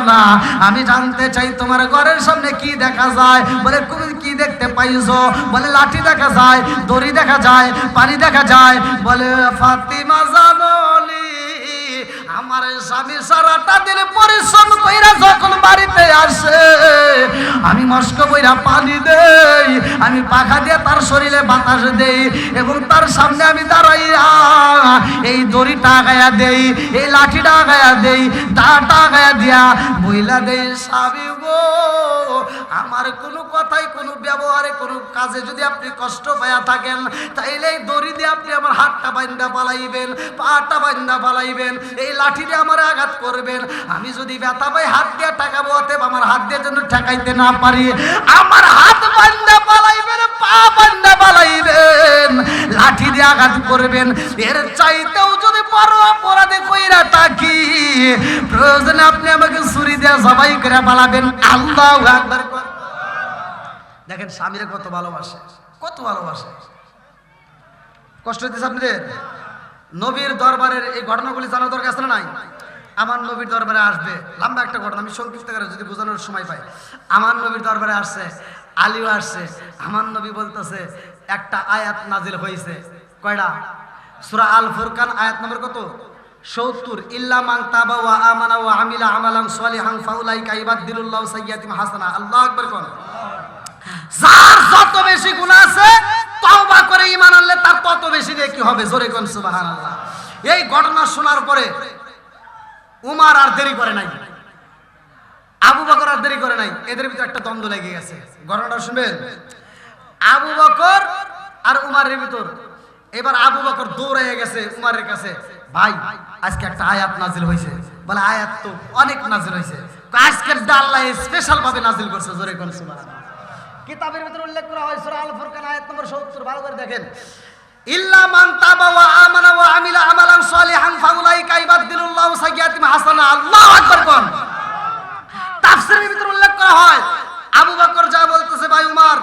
না, আমি জানতে চাই তোমার ঘরের সামনে কি দেখা যায়? বলে তুমি কি দেখতে পাইছো? বলে লাঠি দেখা যায়, দড়ি দেখা যায়, পানি দেখা যায়। বলে ফাতিমা জানলি আমার স্বামী সারাটা দিন পরিশ্রম কইরা যখন বাড়িতে আসে আমি মস্ক বইরা পানি দেই, আমি পাখা দিয়ে তার শরীরে বাতাস দেই এবং তার সামনে আমি দাঁড়াইয়া এই দড়িটা গায়া দেই, এই লাঠিটা গায়া দেই, দাটা গায়া দিয়া বইলা দেই স্বামী গো আমার কোনো কথাই কোনো ব্যবহারে কোনো কাজে যদি আপনি কষ্ট পাইয়া থাকেন তাইলে এই দড়ি দিয়ে আপনি আমার হাতটা বান্ধা পালাইবেন, পাটা বান্ধা পালাইবেন, এই লাঠি দিয়ে আমার আঘাত করবেন। আমি যদি ব্যথা পাই হাত দিয়ে টাকাবো, অতএব আমার হাত দিয়ে যেন ঠেকাইতে না পারি, আমার হাত বান্ধা পালাইবেন, পা বান্ধা পালাইবেন, লাঠি দিয়ে আঘাত করবেন। এর চাইতেও যদি বড় অপরাধে কইরা থাকি প্রয়োজনে আপনি আমাকে ছুরি দিয়ে জবাই করে পালাবেন। আল্লাহু আকবার। দেখেন স্বামীরা কত ভালোবাসে, কত ভালোবাসে। কষ্ট হইতেছে আপনাদের? নবীর দরবারের এই ঘটনাগুলি জানার দরকার আছে না নাই? আমার নবীর দরবারে আসবে, লম্বা একটা ঘটনা, আমি সংক্ষিপ্ত করে যদি বোঝানোর সময় পাই। আমার নবীর দরবারে আসছে, আলীও আসছে। আমার নবী বলতেছে একটা আয়াত নাজিল হয়েছে। কয়টা? সূরা আল ফুরকান আয়াত নম্বর কত? ৭০। ইল্লা মান তাবা ওয়া আমানা ওয়া আমিলা আমালান সালিহান ফাউলাইকা ইবাদদিলুল্লাহু সাইয়্যাতিহিম হাসানা। আল্লাহু আকবার কোন। যার যত বেশি গুনাহ আছে তওবা করে ঈমান আনলে তার তত বেশি নেকি হবে। জোরে কোন সুবহানাল্লাহ। এই ঘটনা শোনার পরে উমর আর দেরি করে নাই, আবু বকর আর দেরি করে নাই, এদের ভিতরে একটা দ্বন্দ্ব লেগে গেছে। ঘটনাটা শুনবেন। আবু বকর আর উমরের ভিতর। এবার আবু বকর দৌড়ে গেছে উমরের কাছে, ভাই আজকে একটা আয়াত নাজিল হয়েছে। বলে আয়াত তো অনেক নাজিল হয়েছে, আজকের আল্লাহ স্পেশাল ভাবে নাজিল করছে। জোরে কোন সুবহানাল্লাহ। কিতাবের ভিতরে উল্লেখ করা হয় সূরা আল ফুরকান আয়াত নম্বর ৭০। ভালো করে দেখেন। ইল্লা মান তাবা ওয়া আমানা ওয়া আমিলা আমালান সালিহান ফাউলাইকা ইবাদদিলুল্লাহু সাইয়্যাতিহিম হাসানা। আল্লাহু আকবার কোন। তাফসীরের ভিতরে উল্লেখ করা হয় আবু বকর যা বলতেছে, ভাই উমর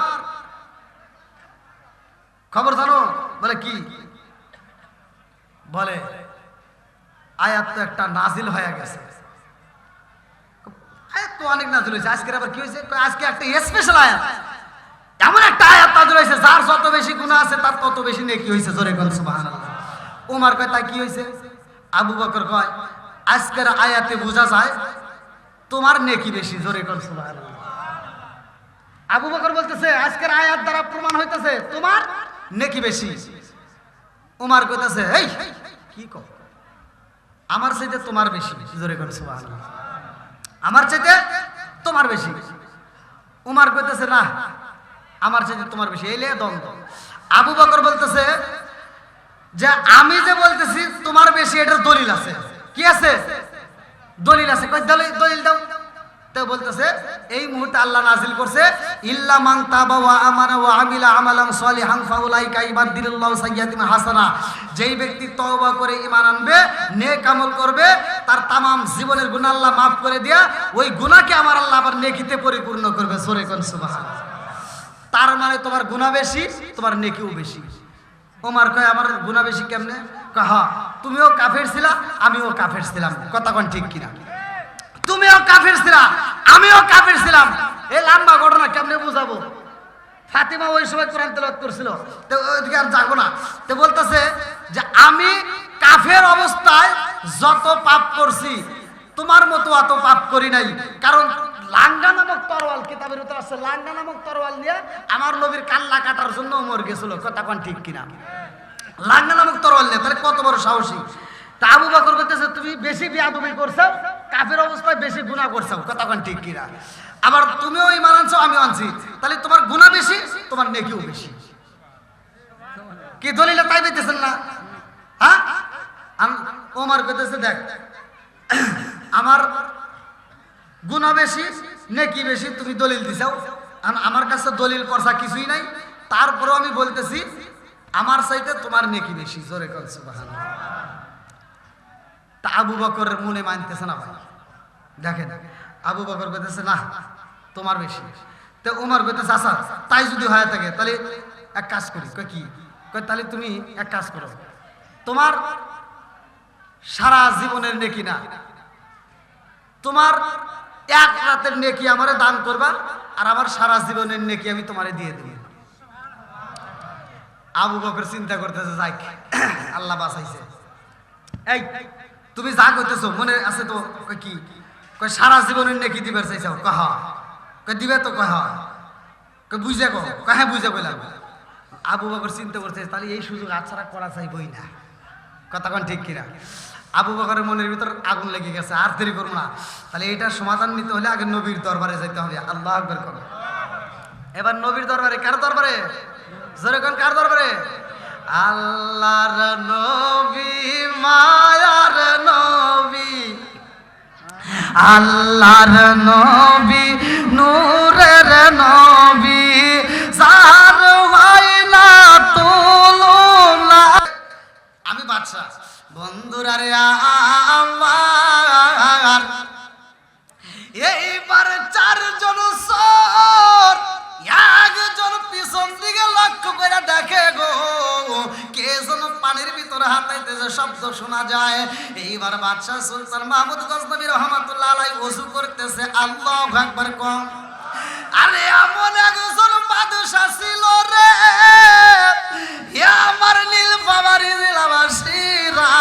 খবর জানো? বলে কি? বলে আয়াত তো একটা নাজিল হয়ে গেছে। আয়াত তো অনেক নাজিল হয়েছে, আজকের আবার কি হয়েছে? আজকে একটা স্পেশাল আয়াত, এমন একটা আয়াত নাজিল হয়েছে যার যত বেশি গুনাহ আছে তার তত বেশি নেকি হয়েছে। জোরে কোন সুবহানাল্লাহ। উমর কয় তাই কি হয়েছে? আবু বকর কয় আজকের আয়াতে বোঝা যায় তোমার নেকি বেশি। জোরে কোন সুবহানাল্লাহ। আবু বকর বলতেছে আজকের আয়াত দ্বারা প্রমাণ হইতেছে তোমার নেকি বেশি। উমর কইতেছে এই কি কও, আমার চাইতে তোমার বেশি। জোরে কোন সুবহানাল্লাহ। আমার চাইতে তোমার বেশি। উমর কইতেছে না আমার চাইতে তোমার বেশি। এই লিয়ে দ্বন্দ্ব। আবু বকর বলতেছে যে আমি যে বলতেছি তোমার বেশি এটার দলিল আছে। কি আছে? দলিল আছে। কই দলিল দাও। তো বলতেছে এই মুহূর্তে আল্লাহ নাজিল করছে ইল্লা মান তাবা ওয়া আমানা ওয়া আমিলা আমালান সালিহান ফাউলাইকা ইবাদদিলুল্লাহু সাইয়্যাতিহিম হাসানা। যেই ব্যক্তি তওবা করে ঈমান আনবে, নেক আমল করবে, তার তামাম জীবনের গুনাহ আল্লাহ মাফ করে দিয়া ওই গুনাহকে আমার আল্লাহ আবার নেকিতে পরিপূর্ণ করবে। সূরা কোন সুবহানাল্লাহ। তার মানে তোমার গুনাহ বেশি, তোমার নেকিও বেশি। ওমর কয় আমার গুনাহ বেশি কেমনে? কয় হ্যাঁ তুমিও কাফের ছিলা আমিও কাফের ছিলাম। কথা কোন ঠিক কিনা? তুমিও কাফের ছিলা আমিও কাফের ছিলাম। এই লম্বা ঘটনা কেমনে বুঝাবো? ফাতিমা ওই সময় কোরআন তেলাওয়াত করছিল, তো ওইদিকে আর যাবো না। তো বলতেছে যে আমি কাফের অবস্থায় যত পাপ করছি তোমার মতো অত পাপ করি নাই। কারণ লাঙ্গা নামক তরোয়াল, কিতাবের ভিতরে আছে, লাঙ্গা নামক তরোয়াল নিয়ে আমার নবীর কাল্লা কাটার জন্য ওমর গেছিল। কথা কোন ঠিক কিনা? লাঙ্গা নামক তরোয়াল নিয়ে, তাহলে কত বড় সাহসী। তা আবু বকর বলতেছে তুমি বেশি বিয়াদবি করছো, কাফের অবস্থায় বেশি গুনাহ করছো। কথা কোন ঠিক কিনা? আবার তুমিও ঈমান আনছো আমিও আনছি, তাহলে তোমার গুনাহ বেশি তোমার নেকিও বেশি। কি দলিলে তাই বলতেছেন না? হ্যাঁ ওমর কইতেছে দেখ আমার গুনাহ বেশি নেকি বেশি, তুমি দলিল দিছাও, আমার কাছে দলিল পড়ছা কিছুই নাই, তারপরেও আমি বলতেছি আমার চাইতে তোমার নেকি বেশি। জোরে কোন সুবহানাল্লাহ। তা আবু বকরের মনে মানতেছে না ভাই। দেখেন আবু বকর কইতেছে না তোমার বেশি। তো ওমর কইতেছে আচ্ছা তাই যদি হয়ে থাকে তাহলে এক কাজ করি। কই কি? কই তাহলে তুমি এক কাজ করো, তোমার সারা জীবনের নেকি না তোমার এক রাতের নেকি আমারে দান করবা, আর আমার সারা জীবনের নেকি আমি তোমারে দিয়ে দেব। আবু বকর চিন্তা করতেছে, যাই আল্লাহ বাঁচাইছে। এই তুমি যা করতেছো মনে আছে তো? কি কয় সারা জীবনের নেকি দিবার চাইছো? কহ কয় দিবে তো, কহ কয় বুঝে কহ, কহে বুঝে বললাম। আবু বকর চিন্তা করছে, তাহলে এই সুযোগ আছাড়া করা চাইবই না। কথা কোন ঠিক কিনা? আবু বকরের মনের ভিতর আগুন লেগে গেছে, আর দেরি করবো না, তাহলে এটার সমাধান নিতে হলে আগে নবীর দরবারে যাইতে হবে। আল্লাহ আকবার করো। এবার নবীর দরবারে, কার দরবারে? জোরে কোন কার দরবারে? আল্লাহর নবী, মায়ার নবী, আল্লাহর নবী, নূরের নবী, যার হয় না তুলনা। আমি বাদশা, বন্ধুরা রে আমার, এইবার চারজন চোর, একজন পিছন দিকে লক্ষ্য করে দেখে গো, কে যেন পানির ভিতরে হাতাইতেছে, শব্দ শোনা যায়। এইবার বাদশাহ সুলতান মাহমুদ গজনবী রহমাতুল্লাহ আলাইহি ওযু করতেছে। আল্লাহু আকবার কম। আরে এমন একজন বাদশা ছিল রে, আমার নীল বাবারি জেলাবাসীরা,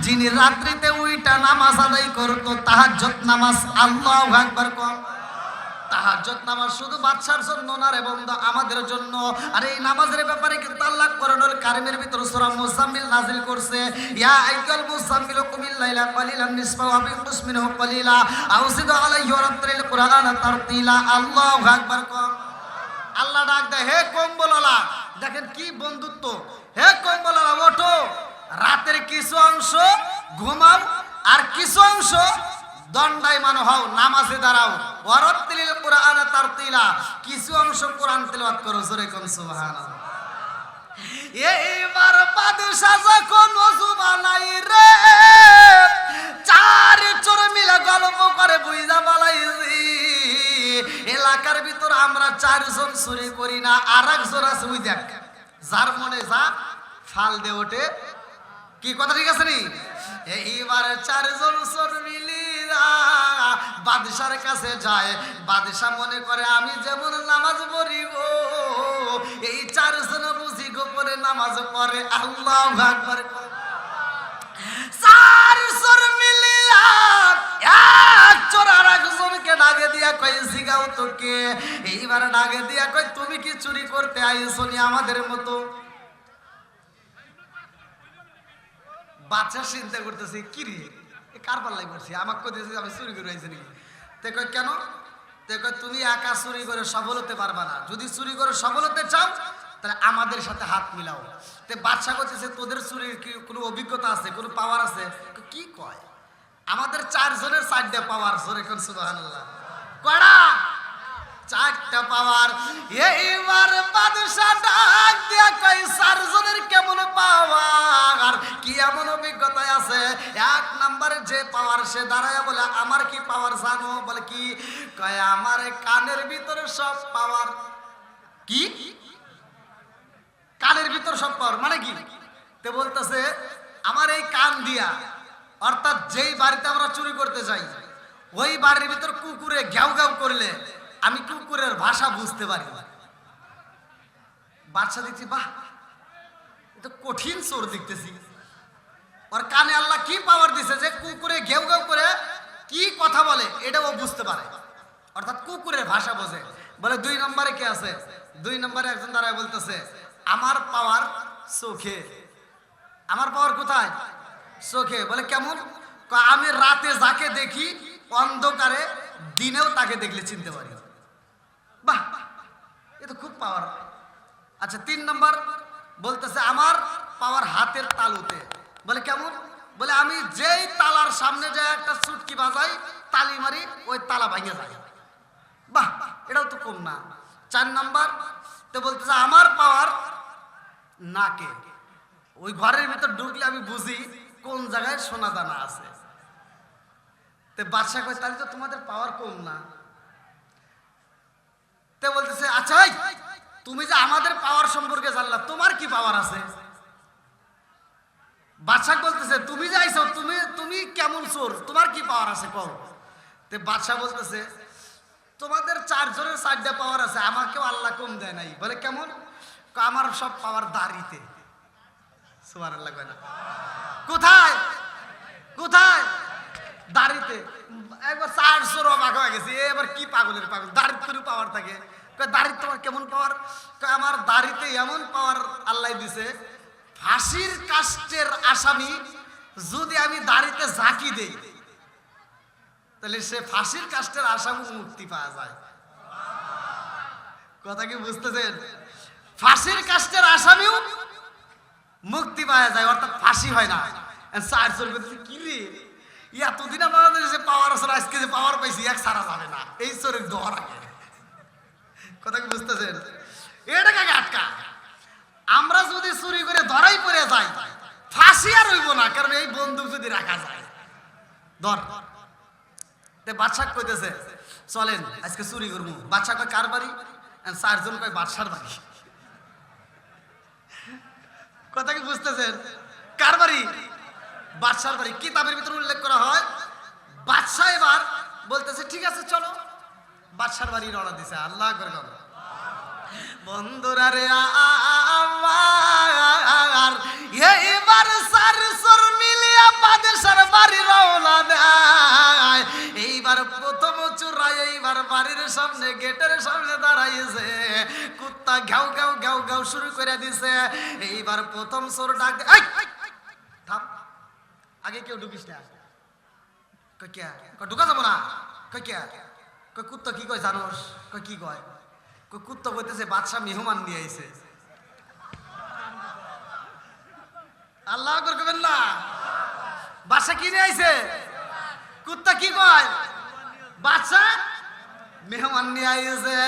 যিনি রাত্রিতে উইটা নামাজ আদায় করতো, তাহাজ্জুদ নামাজ। আল্লাহু আকবার কম। তাহাজ্জুদ নামাজ শুধু বাদশার জন্য না রে বন্ধু, আমাদের জন্য। আর এই নামাজের ব্যাপারে কিন্তু আল্লাহ কোরআনুল কারীমের ভিতর সূরা মুজাম্মিল নাযিল করছে। ইয়া আইয়ুহাল মুজাম্মিলু কুমিল লাইলা কালিলান নিসফাহু আও ইনকুস মিনহু কালিলা আও জিদ আলাইহি ওয়া রাত্তিল কুরআনা তারতিলা। আল্লাহু আকবার কম। আল্লাহ ডাক দেয়, হে কম্বলওয়ালা, দেখেন কি বন্ধুত্ব। হে কম্বলওয়ালা, ওঠো, রাতের কিছু অংশ ঘুমাও, আর কিছু অংশ দণ্ডায়মান হও, নামাজে দাঁড়াও। ওয়ারাত্তিলিল কুরআনা তারতিলা, কিছু অংশ কোরআন তেলাওয়াত করো। জোরে কোন সুবহানাল্লাহ। এইবার বাদশা যখন ওযু বানাই রে, চার চোর মিলে গল্প করে বুইজা বালাইছি, এলাকার ভিতর আমরা চারজন চুরি করি না, আর একজন আছে ওই দেখ, যার মনে যা ফাল দে ওঠে। কি কথা ঠিক আছে নি? এইবার চারজন চোর মিলিয়া বাদশার কাছে যায়। বাদশা মনে করে আমি যেমন নামাজ পড়িব, এই চারজন বুঝি গোপনে নামাজ পড়ে। আল্লাহু আকবার। চার চোর মিলিয়া এক চোর আর একজনকে ডাকে দিয়া কয়, জিগাও তো কে? এইবার ডাকে দিয়া কয়, তুমি কি চুরি করতে আইছো নি আমাদের মতো? বাচ্চা চিন্তা করতেছে, কি রে কার পাল্লাই করছি, আমাকে কইতেছে আমি চুরি করে আইছি নাকি? তে কয় কেন? তে কয় তুমি একা চুরি করে সফল হতে পারবা না, যদি চুরি করে সফল হতে চাও তাহলে আমাদের সাথে হাত মিলাও। তে বাদশা করতেছে, তোদের চুরির কি কোনো অভিজ্ঞতা আছে, কোনো পাওয়ার আছে? কি কয়, আমাদের চারজনের চারটা পাওয়ার। জোরে কোন সুবহানাল্লাহ। কয়টা? চারটা পাওয়ার। এইবার বাদশা ডাক দিয়া কয়, চারজনের কেমন পাওয়ার, কি এমন অভিজ্ঞতায় আছে? এক নম্বরে যে পাওয়ার, সে দাঁড়ায় বলে, আমার কি পাওয়ার জানো? বলে কি? কয় আমার কানের ভিতরে সব পাওয়ার। কি কানের ভিতর সব পাওয়ার মানে কি? তে বলতেছে আমার এই কান দিয়া, অর্থাৎ যেই বাড়িতে আমরা চুরি করতে যাই, ওই বাড়ির ভিতর কুকুরে ঘ্যাও ঘ্যাও করলে আমি কুকুরের ভাষা বুঝতে পারি। বাদশা দেখছি, বাহ এটা কঠিন চোর দেখতেছি, ওর কানে আল্লাহ কি পাওয়ার দিছে যে কুকুরে ঘেউ ঘেউ করে কি কথা বলে এটা ও বুঝতে পারে, অর্থাৎ কুকুরের ভাষা বোঝে। বলে দুই নম্বরে কে আছে? দুই নম্বরে একজন দাঁড়ায় বলতেছে, আমার পাওয়ার চোখে। আমার পাওয়ার কোথায়? চোখে। বলে কেমন? আমি রাতে যাকে দেখি অন্ধকারে দিনেও তাকে দেখলে চিনতে পারি। বাহ, এ তো খুব পাওয়ার। আচ্ছা, তিন নম্বর বলতেছে আমার পাওয়ার হাতের তালুতে। বলে কেমন? বলে আমি যেই তালার সামনে যায় একটা চুটকি বাজাই, তালি মারি, ওই তালা ভাঙে যায়। বাহ, এটাও তো কম না। চার নম্বর তো বলতেছে আমার পাওয়ার নাকে, ওই ঘরের ভিতর ঢুকলে আমি বুঝি কোন জায়গায় সোনা দানা আছে। তো বাদশা কয় তাহলে তো তোমাদের পাওয়ার কম না। তে বলতেছে আচ্ছা তুমি যে আমাদের পাওয়ার সম্পর্কে জানলা, তোমার কি পাওয়ার আছে? বাদশাহ বলতেছে তুমি যে আইছো তুমি তুমি কেমন চোর, তোমার কি পাওয়ার আছে কও। তে বাদশাহ বলতেছে তোমাদের চারজনের চারটা পাওয়ার আছে, আমাকেও আল্লাহ কম দেয় নাই। বলে কেমন? আমার সব পাওয়ার দাড়িতে। সুবহানাল্লাহ কয় না? কোথায় কোথায়? দাড়িতে। একবার চারশোর অবাক হয়ে গেছে, এবার কি পাগলের পাগল, দাড়ির কোনো পাওয়ার থাকে? দাড়ির তোমার কেমন পাওয়ার? আমার দাড়িতে এমন পাওয়ার আল্লাহ দিছে, ফাঁসির কাষ্টের আসামি যদি আমি দাড়িতে ঝাঁকি দেই তাহলে সে ফাঁসির কাষ্টের আসামি মুক্তি পাওয়া যায়। কথা কি বুঝতেছেন? ফাঁসির কাষ্টের আসামিও মুক্তি পাওয়া যায়, অর্থাৎ ফাঁসি হয় না। চারজন বলতেছে কি রে, এতদিন আমাদের যে পাওয়ার আছে আজকে যে পাওয়ার পাইছি এক সারা যাবে না, এই চোরের দোয়ার আগে। কথা কি বুঝতেছেন? এটাকে আটকা। আমরা যদি চুরি করে ধরাই পড়ে যাই ফাঁসি আর হইব না, কারণ এই বন্দুক যদি রাখা যায় ধর। বাদশাহ কইতেছে চলেন আজকে চুরি করবো। বাদশাহ কয় কার বাড়ি? চারজন কয় বাদশার বাড়ি। কথা কি বুঝতেছেন? কার বাড়ি? বাদশার বাড়ি। কিতাবের ভিতরে উল্লেখ করা হয় বাদশাহ এবার বলতেছে ঠিক আছে চলো, বাদশার বাড়ি রওনা দিছে। আল্লাহ আকবার। বন্ধুরা রে আমার এইবার চারজন মিলিয়া বাদশার বাড়ি রওনা দেয়। এইবার প্রথম চোরাই এইবার বাড়ির সামনে গেটের সামনে দাঁড়াইছে, কুত্তা ঘাউ ঘাউ ঘাউ ঘাউ শুরু করে দিছে। এইবার প্রথম চোর ডাক এই থাম, আগে কেউ ঢুকিস না। কই কে? কই ঢুকা যাবো না। কই কে? কই কুত্তা কি কয় জানোস? কই কি কয়? কই কুত্তা কইতেছে বাদশা মেহমান নিয়ে আইছে। আল্লাহ আকবার কইবেন না? বাদশা কি নিয়ে আইছে? কুত্তা কি কয়? বাদশা মেহমান নিয়ে আইছে।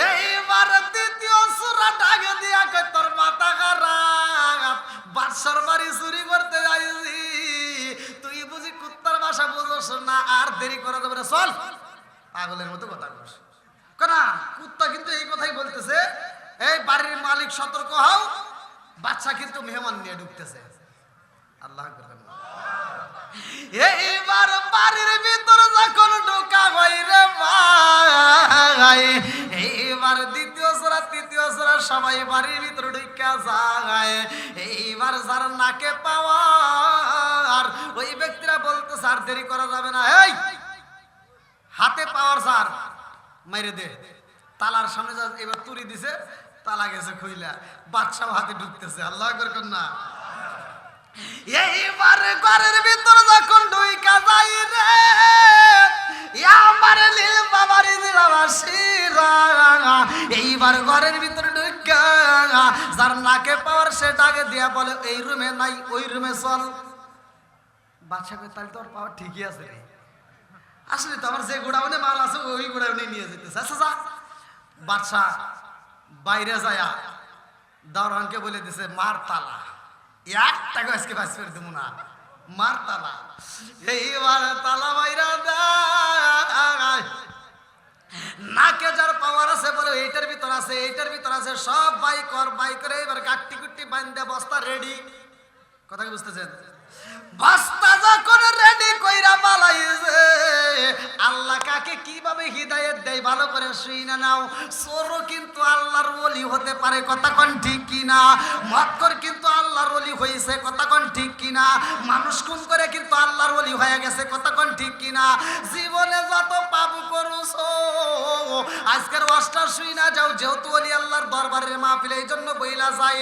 এইবার দ্বিতীয় সূরা ডাক দিয়া কয় তোর মাথা খারাপ, বাদশার বাড়ি চুরি করতে যাইছি, তুই বুঝি কুত্তার ভাষা বুঝোস না? আর দেরি করা যাবে না, চল। পাগলের মতো কথা বলছ না। কুত্তা কিন্তু এই কথাই বলতেছে এই বাড়ির মালিক সতর্ক হও, বাদশা কিন্তু মেহমান নিয়ে ঢুকতেছে। আল্লাহ আকবার। এইবার বাড়ির ভিতর যখন ঢোকা হয় রে ভাই, এইবার দ্বিতীয় সূরা তৃতীয় সূরা সবাই বাড়ির ভিতর ঢুকা যায়। এইবার যার নাকে পাওয়ার ওই ব্যক্তিরা বলতেছে আর দেরি করা যাবে না, এই হাতে পাওয়ার স্যার মাইরে দে। তালার সামনে যা এবার তুড়ি দিছে, তালা গেছে খুইলা, বাদশাও হাতে ঢুকতেছে। আল্লাহ আকবার কর না। এইবার ঘরের ভিতর যখন ঢুকা যাই রে আমার লীল বাবারি দিলাবাসীরা, এইবার ঘরের ভিতর ঢুকা যার নাকে পাওয়ার সে ডাকে দিয়া বলে এই রুমে নাই ওই রুমে চল। বাদশা কই তাহলে তোর পাওয়ার ঠিকই আছে রে, আসলে তো আমার যে গোডাউনে মাল আছে ওই গোডাউনে নিয়ে যেতেছে। আচ্ছা বাদশা বাইরে যায় দাওরানকে বলে দিছে মার তালা, একটাকে আজকে বাস করে দেবো না, মার তালা। এইবার তালা বাইরা দেয়, নাকে যার পাওয়ার আছে বলে এইটার ভিতর আছে এইটার ভিতর আছে, সব বাই করে এবার গাট্টি গুট্টি বান্ধে বস্তা রেডি। কথা কি বুঝতেছেন? বস্তা যখন রেডি কইরা বালাইছে, আল্লাহ কাকে কিভাবে হিদায়াত দেয় ভালো করে শুইনা নাও। চোরও কিন্তু আল্লাহর ওলি হতে পারে, কথা কোন ঠিক কিনা? মক্কর কিন্তু আল্লাহর ওলি হইছে, কথা কোন ঠিক কিনা? মানুষ খুন করে কিন্তু আল্লাহর ওলি হয়ে গেছে, কথা কোন ঠিক কিনা? জীবনে যত পাপ করছো আজকের ওয়াজটা শুইনা যাও, যেহেতু ওলি আল্লাহর দরবারের মাহফিল, এই জন্য বইলা যায়।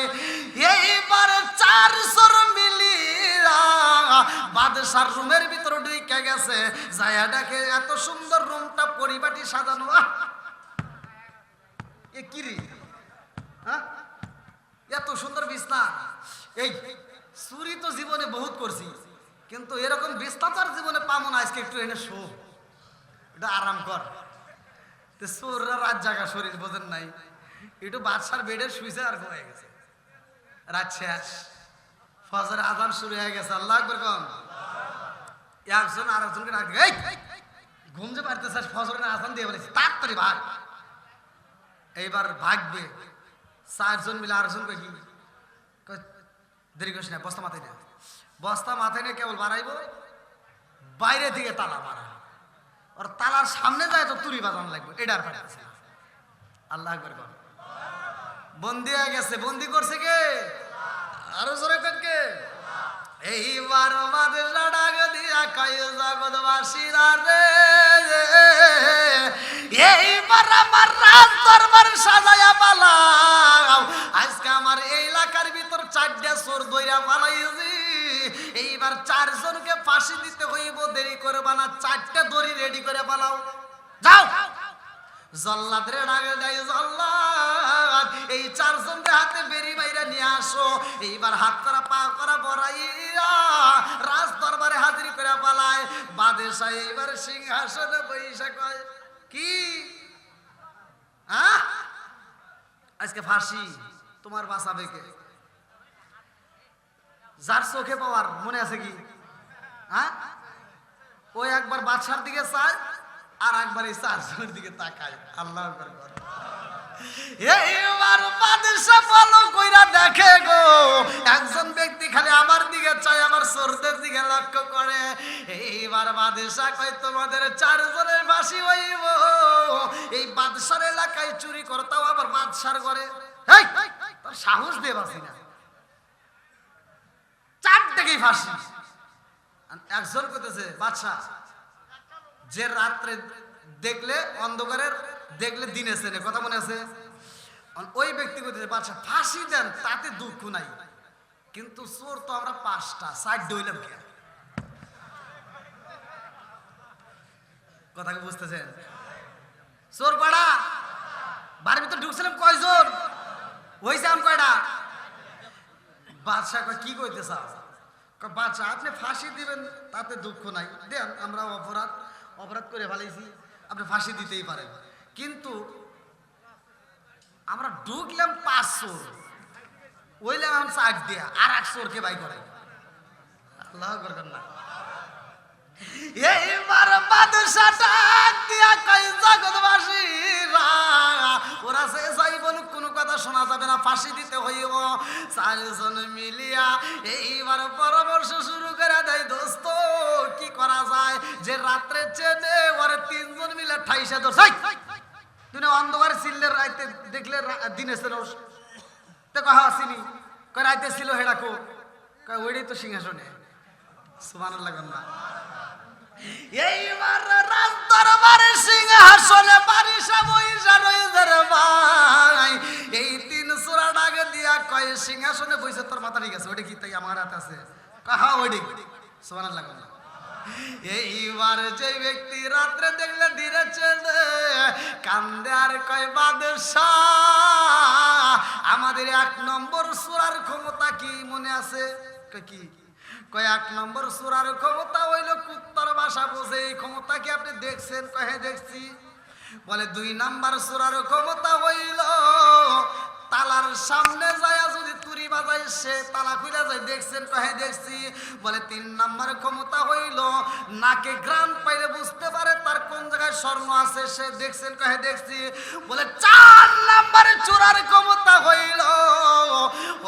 এইবার চার চোর মিলিয়া বাদশার রুমের ভিতরে ঢুকে গেছে, যায়া দেখে এত সুন্দর রুমটা পরিপাটি সাজানো। এ কি রে, হ্যাঁ এত সুন্দর বিছনা। এই চুরি তো জীবনে বহুত করছি, কিন্তু এরকম বিছনা তো আর জীবনে পাবো না। আজকে একটু এনে শো, এটা আরাম কর। চোররা রাত জাগা শরীর বোঝেন নাই, একটু বাদশার বেডে শুইছে আর ঘুমিয়ে গেছে। রাত শেষ, ফজর আজান শুরু হয়ে গেছে। আল্লাহ আকবার কম। একজন আর একজনকে ডাক এই ঘুম যে পারতেছে, ফজরের আজান দিয়ে বলেছি তাড়াতাড়ি ভাগ। এইবার ভাগবে চারজন মিলে, আরেকজন কই কি দেরি করিস না, বস্তা মাথায় না। বস্তা মাথায় নিয়ে কেবল বাড়াইবো, বাইরে থেকে তালা মারা, ওর তালার সামনে যায় তো তুড়ি বাজানো লাগবে, এটার পাঠাচ্ছে। আল্লাহ আকবার বল। বন্দি হয়ে গেছে, বন্দি করছে কে? আরো জোরে কে? এইবার বাদশা ডাক দিয়া কয় জগৎবাসীরা রে, এইবার আমার রাজ দরবার সাজায়া পালাও, আজকে আমার এই এলাকার ভিতর 4টা চোর দইরা পালাইছি, এইবার 4 জনকে ফাঁসি দিতে হইব, দেরি করবা না, 4টা দড়ি রেডি করে পালাও, যাও। জল্লাদ রে ডাকে দেয়, জল্লাদ এই 4 জনকে হাতে বেরি বাইরে নিয়ে আসো, এইবার হাত করা পা করা বড়াইয়া রাজ দরবারে হাজির করে পালায়। বাদশা এইবার সিংহাসনে বৈশা কয়, কি আজকে ফাঁসি, তোমার বাঁচাবে কে? যার চোখে পাওয়ার মনে আছে কি? ওই একবার বাদশার দিকে চায়, আর একবার এই 4 জনের দিকে তাকায়। আল্লাহ আকবার। এইবার বাদশা ভালো কইরা দেখে গো, একজন ব্যক্তি খালি আমার দিকে চায়, আমার চোরদের দিকে লক্ষ্য করে। এইবার বাদশা কয়, তোমাদের 4 জনের ফাঁসি হইব। এই বাদশার এলাকায় চুরি করতাও আবার বাদশার ঘরে, তোর সাহস দে বাসি না, 4 টাকেই ফাঁসি। একজন কইতেছে, বাদশা যে রাত্রে দেখলে অন্ধকারের, দেখলে দিনে চেনে, কথা মনে আছে? ওই ব্যক্তি কইতেছে, বাদশা ফাঁসি দেন, তাতে দুঃখ নাই, কিন্তু চোর তো আমরা 5টা, 60 হইলাম কে? কথা কি বুঝতেছেন? চোর কয়টা? বাড়ির ভিতর ঢুকছিলাম কয়জন? হইছে আম কয়টা? বাদশা কয়, কি কইতে চাও? বাদশা, আপনি ফাঁসি দিবেন তাতে দুঃখ নাই, দেন, আমরা অপরাধ করে ফেলাইছি, আপনি ফাঁসি দিতেই পারেন, কিন্তু আমরা ঢুকলাম 5 চোর, ওইলাম এখন 4 দিয়া, আর 1 চোরকে বাই করাই। আল্লাহ করবেন না। এইবার বাদশা ডাক দিয়া কয়, জগৎবাসীরা ওরা সে যাই বলুক কোনো কথা শোনা যাবে না, ফাঁসি দিতে হইব। 4 জন মিলিয়া এইবার পরামর্শ শুরু করে দেয়, দোস্ত কি করা যায়? যে রাত্রে চেনে ওরে 3 জন মিলে ঠাইসা ধরছে, তুই না অন্ধকার ছিলের, রাইতে দেখলে দিনে ছিল, তো কহ চিনি, কয় রাইতে ছিল, হেডা কো? কয় ওইটাই তো সিংহাসনে। সুবহানাল্লাহ না। এইবার রাজ দরবারে সিংহাসনে বারিশা বইসা রইছে রে ভাই। এই 3 সূরা ডাকে দিয়া কয়, সিংহাসনে বইছে, তোর মাথা ঠিক আছে? ওইটা কি তাই আমার হাতে আছে? কয় হ্যাঁ ওইটাই। সুবহানাল্লাহ না। এইবার যে ব্যক্তি রাত্রে দেখলে দিনে চেনে, কান্দে আর কয়, বাদশা আমাদের 1 নম্বর সূরার ক্ষমতা কি মনে আছে? কি কয় 1 নম্বর সূরার ক্ষমতা হইল কুত্তার ভাষা বোঝে, এই ক্ষমতা কি আপনি দেখছেন? কয় হ্যাঁ দেখছি। বলে 2 নম্বর সূরার ক্ষমতা হইল তালার সামনে যায় যদি তুরি বাজায় সে তালা খুলে যায়, দেখছেন? কয় হ্যাঁ দেখছি। বলে 3 নম্বর ক্ষমতা হইল নাকে গ্রাম পাইলে বুঝতে পারে তার কোন জায়গায় স্বর্ণ আছে, সে দেখছেন? কয় হ্যাঁ দেখছি। বলে 4 নম্বর চোরার ক্ষমতা হইল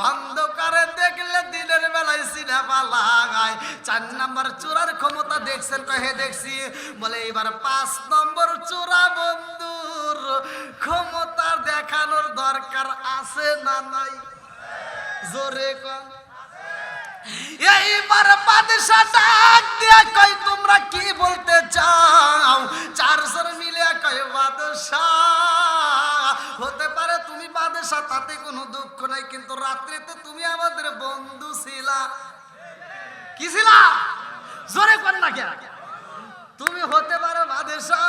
অন্ধকারে দেখলে দিনের বেলায় সিনেমা লাগায়, 4 নম্বর চোরার ক্ষমতা দেখছেন? কয় হ্যাঁ দেখছি। বলে এবার 5 নম্বর চোরা বন্ধুর ক্ষমতা দেখানোর দরকার আছে না নাই? জোরে কন। এইবার বাদশা ডাক দিয়া কয়, তোমরা কি বলতে চাও? 4 জন মিলে কয়, বাদশা হতে পারে তুমি বাদশা, তাতে কোনো দুঃখ নাই, কিন্তু রাত্রিতে তুমি আমাদের বন্ধু ছিলা। কি ছিলা? জোরে কর না কে? তুমি হতে পারো বাদশা,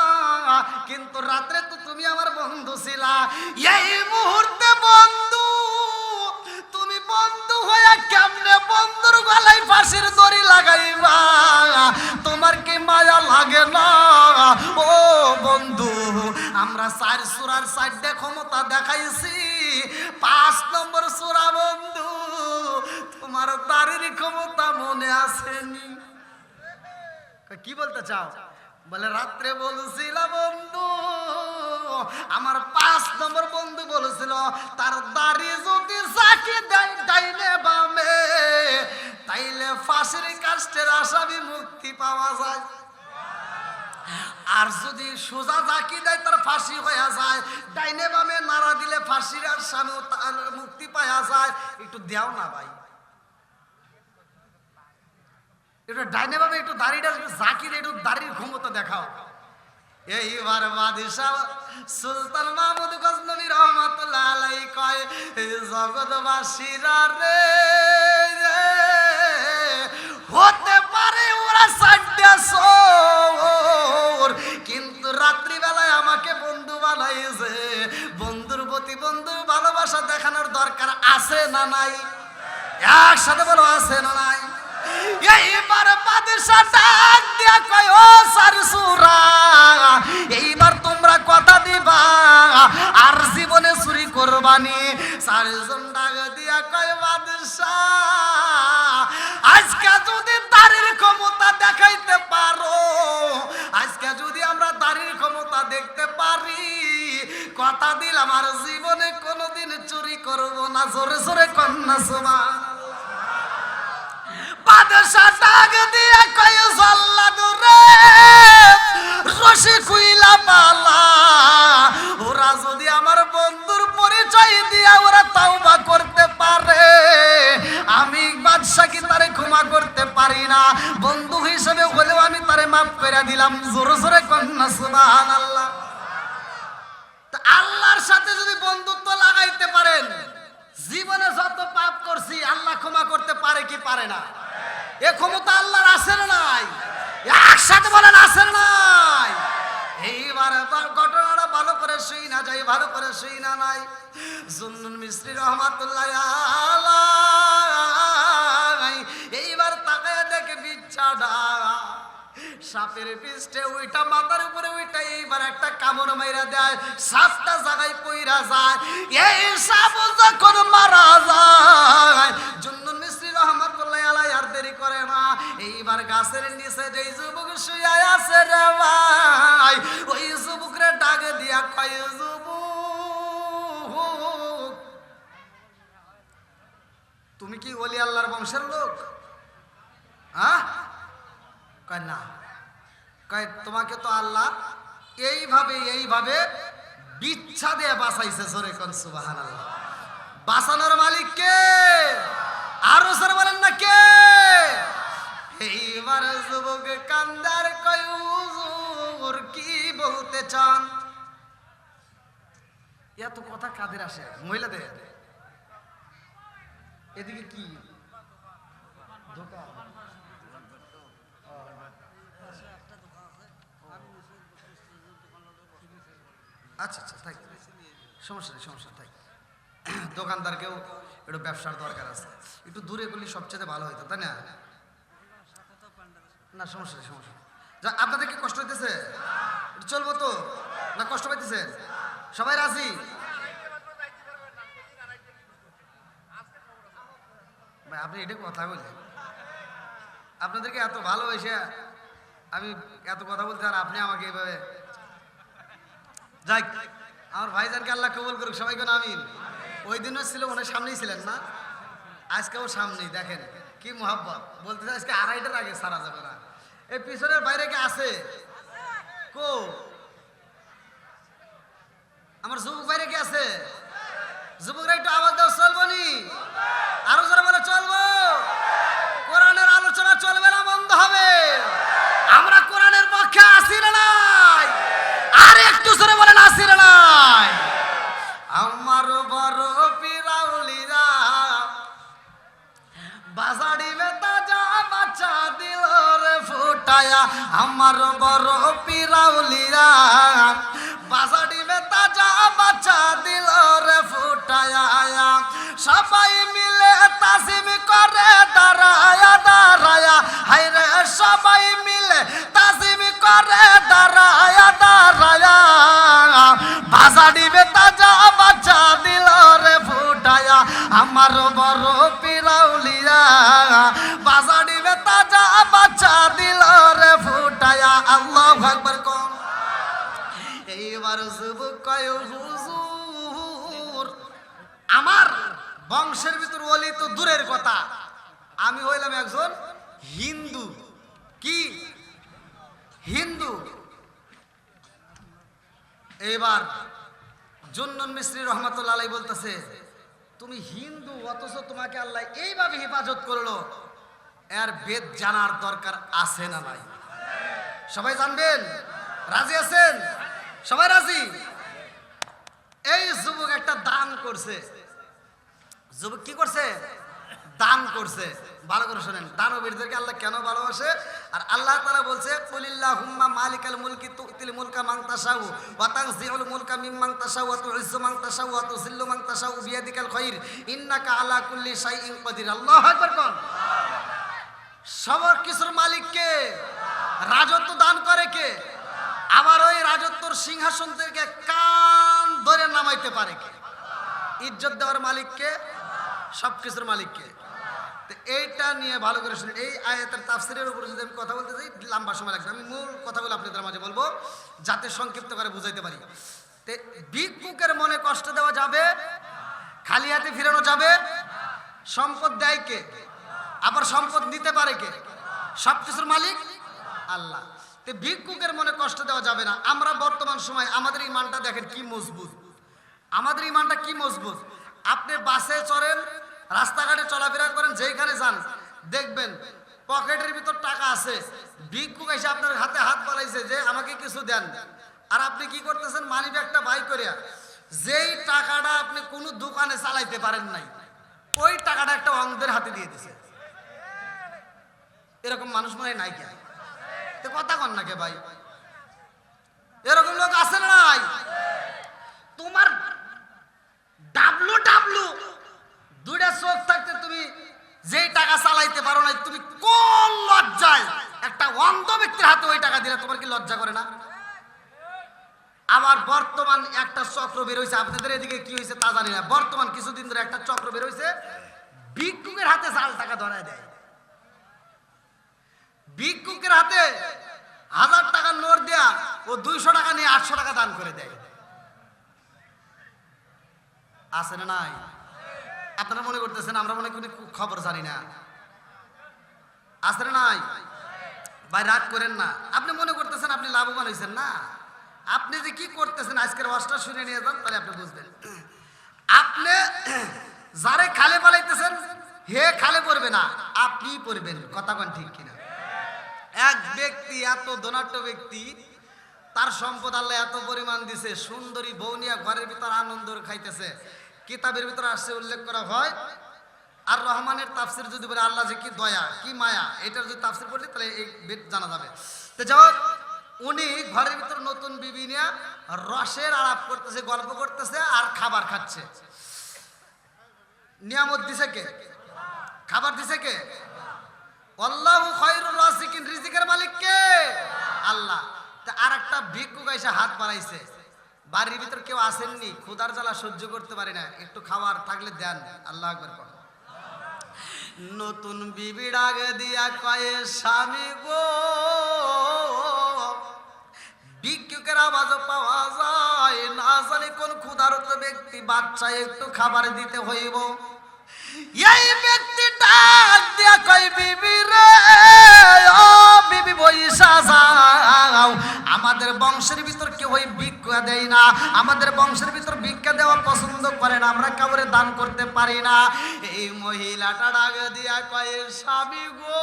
কিন্তু রাত্রে তো তুমি আমার বন্ধু ছিলা। এই মুহূর্তে বন্ধু, তুমি বন্ধু হয়ে কেমনে বন্ধুর গলায় ফাঁসির দড়ি লাগাইবা? তোমার কি মায়া লাগে না? ও বন্ধু, আমরা 4 সূরার 4টা ক্ষমতা দেখাইছি, 5 নম্বর সূরা বন্ধু তোমার দাড়ির ক্ষমতা মনে আসেনি। কি বলতে চাও? বলে রাত্রে বলছিল বন্ধু, আমার 5 নম্বর বন্ধু বলেছিল তার দাড়ি যদি চাকি দেয় ডাইনে বামে, তাইলে ফাঁসির কাষ্টের আসামি মুক্তি পাওয়া যায়, আর যদি সোজা জাকি দেয় তার ফাঁসি হয়ে যায়, ডাইনে বামে নাড়া দিলে ফাঁসির আসামি মুক্তি পাওয়া যায়। একটু দেও না ভাই, একটু ডাইনে বামে একটু দাড়িটা জাকির একটু দাড়ির ক্ষমতা দেখাও। এইবার বাদশাহ সুলতান মাহমুদ গজনবী রহমাতুল্লাহ আলাইহি কয়, জগৎবাসীরা রে, হতে পারে ওরা সাড্ডা চোর, কিন্তু রাত্রিবেলায় আমাকে বন্ধু বানাইছে। বন্ধুর প্রতি বন্ধুর ভালোবাসা দেখানোর দরকার আছে না নাই? একসাথে বলো, আছে না নাই? এইবার বাদশাহ ডাক দিয়া কয়, ও সারসুরা, এইবার তোমরা কথা দিবা আর জীবনে চুরি করবানি। চারজন ডাক দিয়া কয়, বাদশাহ আজকে যদি দাড়ির ক্ষমতা দেখাইতে পারো, আজকে যদি আমরা দাড়ির ক্ষমতা দেখতে পারি, কথা দিলাম আর জীবনে কোনোদিন চুরি করব না। জোরে জোরে কন্যা সুবহানাল্লাহ। বাদশাহ ডাক দিয়া কয়, জল্লাদ রে, রশি খুইলা পালা, ওরা যদি আমার বন্ধুর পরিচয় দিয়া ওরা তাওবা করতে পারে, আমি বাদশা কি তারে ক্ষমা করতে পারি না? বন্ধু হিসেবে হলেও আমি তারে মাফ করে দিলাম। জোরে জোরে কন্যা সুবহানাল্লাহ। আল্লাহর সাথে যদি বন্ধুত্ব লাগাইতে পারেন, জীবনে যত পাপ করছি আল্লাহ ক্ষমা করতে পারে কি পারে না? এ ক্ষমতা আল্লাহর আছে না নাই? একসাথে বলেন, আছে না নাই? এইবার ঘটনাটা ভালো করে শুই না যাই, ভালো করে শুই না নাই। জুন্নুন মিস্ত্রি রহমাতুল্লাহ আলাইহি এইবার তাকায় দেখে বিচ্ছাটা সাপের পৃষ্ঠে ওইটা, মাথার উপরে ওইটা, এইবার একটা কামড় মাইরা দেয়, সাপটা জায়গায় পইরা যায়। এই সাপ যখন মারা যায়, জুন্নুন মিস্ত্রি রহমাতুল্লাহ আলাইহি আর দেরি করে না, এইবার গাছের নিচে যেই যুবক শুয়ে আছে রে ভাই, ওই যুবকরে ডাক দিয়া কয়, যুবক তুমি কি ওলি আল্লাহর বংশের লোক? হ্যাঁ? কয় না। কয় তোমাকে তো আল্লাহ এইভাবে বিচ্ছা দিয়ে বাঁচাইছে। জোরে কোন সুবহানাল্লাহ। বাঁচানোর মালিক কে? আরো জোরে বলেন না কে? এইবার যুবক কান্দার কয়, হুজুর কি বলতে চান? এত কথা কাদের আসে? মহিলাদের। এদিকে কি দোকান? আচ্ছা আচ্ছা, থাক, সমস্যা নেই, সমস্যা থাক। দোকানদারকেও একটু ব্যবসার দরকার আছে, একটু দূরে করলে সবচেয়ে ভালো হইতো, তাই না? না সমস্যা নেই, সমস্যা নেই। যা, আপনাদের কি কষ্ট হইতেছে? চলবো তো না? কষ্ট পাইতেছেন? সবাই রাজি? ভাই আপনি এটা কথা বললেন, আপনাদেরকে এত ভালোবেসে আমি এত কথা বলতে, আর আপনি আমাকে এইভাবে। যাই, আমার ভাইজানকে আল্লাহ কবুল করুক, সবাই কোন আমিন। ওই দিনও ছিল, ওনার সামনেই ছিলেন না? আজকেও সামনেই, দেখেন কি মোহাব্বত। বলতেছে আজকে 2:30টার আগে সারা যাবে না। এই পিছনের বাইরে কি আছে? কো আমার যুবক বাইরে কি আছে? যুবকরা একটু আওয়াজ দাও, চলবো নি? আরো যারা বলে চলবো। কোরআনের আলোচনা চলবে না, বন্ধ হবে। আমরা কোরআনের পক্ষে আসি না নাই? আর একটু জোরে বলেন, আসি না নাই? আমার বড় পিরাউলিরা বাজাড়ি বেতা যা বাচ্চা দিল রে ফুটায়া, আমার বড় পিরাউলিরা বাজাড়ি বেতা যা বাচ্চা দিল রে ফুটায়া, সবাই মিলে তাজিম করে দাঁড়ায়া দাঁড়ায়া, হায়রে সবাই মিলে তাজিম করে দাঁড়ায়া দাঁড়ায়া, বাজাড়ি বেতা যা বাচ্চা দিল রে ফুটায়া, আমার বড় পিরাউলিয়া বাজাড়ি বেতা যা বাচ্চা দিল রে ফুটায়া। আল্লাহু আকবার কোন। এইবার যুবক কয়, হুজুর আমার বংশের ভিতর ওলি তো দূরের কথা, আমি হইলাম একজন হিন্দু। কি হিন্দু? এবার জুন্নুন মিসরি রহমাতুল্লাহ আলাইহি বলতেছে, তুমি হিন্দু অথচ তোমাকে আল্লাহ এইভাবে হেফাজত করলো, এর বেদ জানার দরকার আছে না নাই? সবাই জানবেন? রাজি আছেন? সবাই রাজি? এই যুবক একটা দান করছে। যুবক কি করছে? দান করছে। ভালো করে শোনেন, দানবীরদেরকে আল্লাহ কেন ভালোবাসে। আর আল্লাহ তাআলা বলছে, কুলিল্লাহুম্মা মালিকাল মুলকি তুতিল মুলকা মান তাশাউ ওয়া তানজিউল মুলকা মিম্মান তাশাউ ওয়া তুইজ্জু মান তাশাউ ওয়া তুযিল্লু মান তাশাউ বিয়াদিকাল খায়র ইন্নাকা আলা কুল্লি শাইইন কাদির। আল্লাহু আকবার কোন। সব কিছুর মালিক কে? রাজত্ব দান করে কে? আবার ওই রাজত্বর সিংহাসন থেকে কান ধরে নামাইতে পারে কে? ইজ্জত দেওয়ার মালিক কে? সব কিছুর মালিক কে? এইটা নিয়ে ভালো করে শুনুন। এই আয়াতের তাফসীরের উপর যদি আমি কথা বলতে যাই লম্বা সময় লাগবে। আমি মূল কথাগুলো আপনাদের মাঝে বলবো যাতে সংক্ষিপ্ত করে বুঝাইতে পারি। ভিক্ষুকের মনে কষ্ট দেওয়া যাবে? খালি হাতে ফিরানো যাবে? সম্পদ দেয় কে? আবার সম্পদ নিতে পারে কে? সব কিছুর মালিক আল্লাহ। ভিক্ষুকের মনে কষ্ট দেওয়া যাবে না। আমরা বর্তমান সময় আমাদের ইমানটা দেখেন কি মজবুত। আমাদের ইমানটা কি মজবুত। আপনি বাসে চড়েন, রাস্তাঘাটে চলাফেরা করেন, যেখানে যান দেখবেন পকেটের ভিতর টাকা আছে। ভিক্ষুক এসে আপনার হাতে হাত বাড়াইছে যে আমাকে কিছু দেন, আর আপনি কি করতেছেন? মানি ব্যাগটা বাই করিয়া যেই টাকাটা আপনি কোনো দোকানে চালাইতে পারেন নাই, ওই টাকাটা একটা অন্ধের হাতে দিয়ে দিছে। এরকম মানুষ মনে নাই কে? কথা কন না কে ভাই? এরকম লোক আছে না নাই? তোমার ডাবলু ডাবলু দুইটা চোখ থাকতে তুমি যেই টাকা চালাইতে পারো না, তুমি কোন লজ্জায় একটা অন্ধ ব্যক্তির হাতে ওই টাকা দিলে তোমার কি লজ্জা করে না? আবার বর্তমান একটা চক্র বের হয়েছে, আপনাদের এদিকে কি হয়েছে তা জানি না। বর্তমান কিছুদিন ধরে একটা চক্র বের হয়েছে, ভিক্ষুকের হাতে জাল টাকা ধরায় দেয়। ভিক্ষুকের হাতে 1000 টাকার নোট দেয়া ও 200 টাকা নিয়ে 800 টাকা দান করে দেয়। আছে না নাই? আপনারা মনে করতেছেন আমরা মনে করি খবর জানি না। আছে না নাই? ভাই রাগ করেন না। আপনি মনে করতেছেন আপনি লাভবান হয়েছেন না। আপনি যে কি করতেছেন আজকের ওয়াজটা শুনে নিয়ে যান, তাহলে আপনি বুঝবেন। আপনি যারে খালে পালাইতেছেন হে খালে পড়বে না, আপনি পড়বেন। কথা কোন ঠিক কিনা? এক ব্যক্তি, এত ধনাঢ্য ব্যক্তি, তার সম্পদ আল্লাহ এত পরিমাণ দিছে, সুন্দরী বউ নিয়ে ঘরের ভিতর আনন্দ খাইতেছে। কিতাবের ভিতরে আসছে, উল্লেখ করা হয়, আর রহমানের তাফসির যদি বলে আল্লাহ যে কি দয়া কি মায়া, এটার যদি তাফসির পড়লি তাহলে এই বেদ জানা যাবে। তো যাও, উনি ঘরের ভিতর নতুন বিবি নিয়ে রসের আলাপ করতেছে, গল্প করতেছে আর খাবার খাচ্ছে। নিয়ামত দিছে কে? খাবার দিছে কে? আল্লাহু খায়রুর রাযিকিন, রিজিকের মালিক কে? আল্লাহ। তা আর একটা ভিক্ষুক এসে হাত বাড়াইছে। বাড়ির ভিতর কেউ আসেননি, ক্ষুধার জ্বালা সহ্য করতে পারি না, একটু খাবার থাকলে দেন। আল্লাহু আকবার কর। নতুন বিবি ডাক দিয়া কয়ে, স্বামী গো, ভিক্ষুকের আওয়াজ পাওয়া যায় না জানি কোন ক্ষুধার্ত ব্যক্তি, বাচ্চা একটু খাবার দিতে হইব। এই ব্যক্তি ডাক দিয়া কই, বিবি রে, ও বিবি বইসা যাও। আমাদের বংশের ভিতর কেউ ভিক্ষা দেয় না, আমাদের বংশের ভিতর ভিক্ষা দেওয়া পছন্দ করে না, আমরা কাউরে দান করতে পারি না। এই মহিলাটা ডাক দিয়া কয়, স্বামী গো,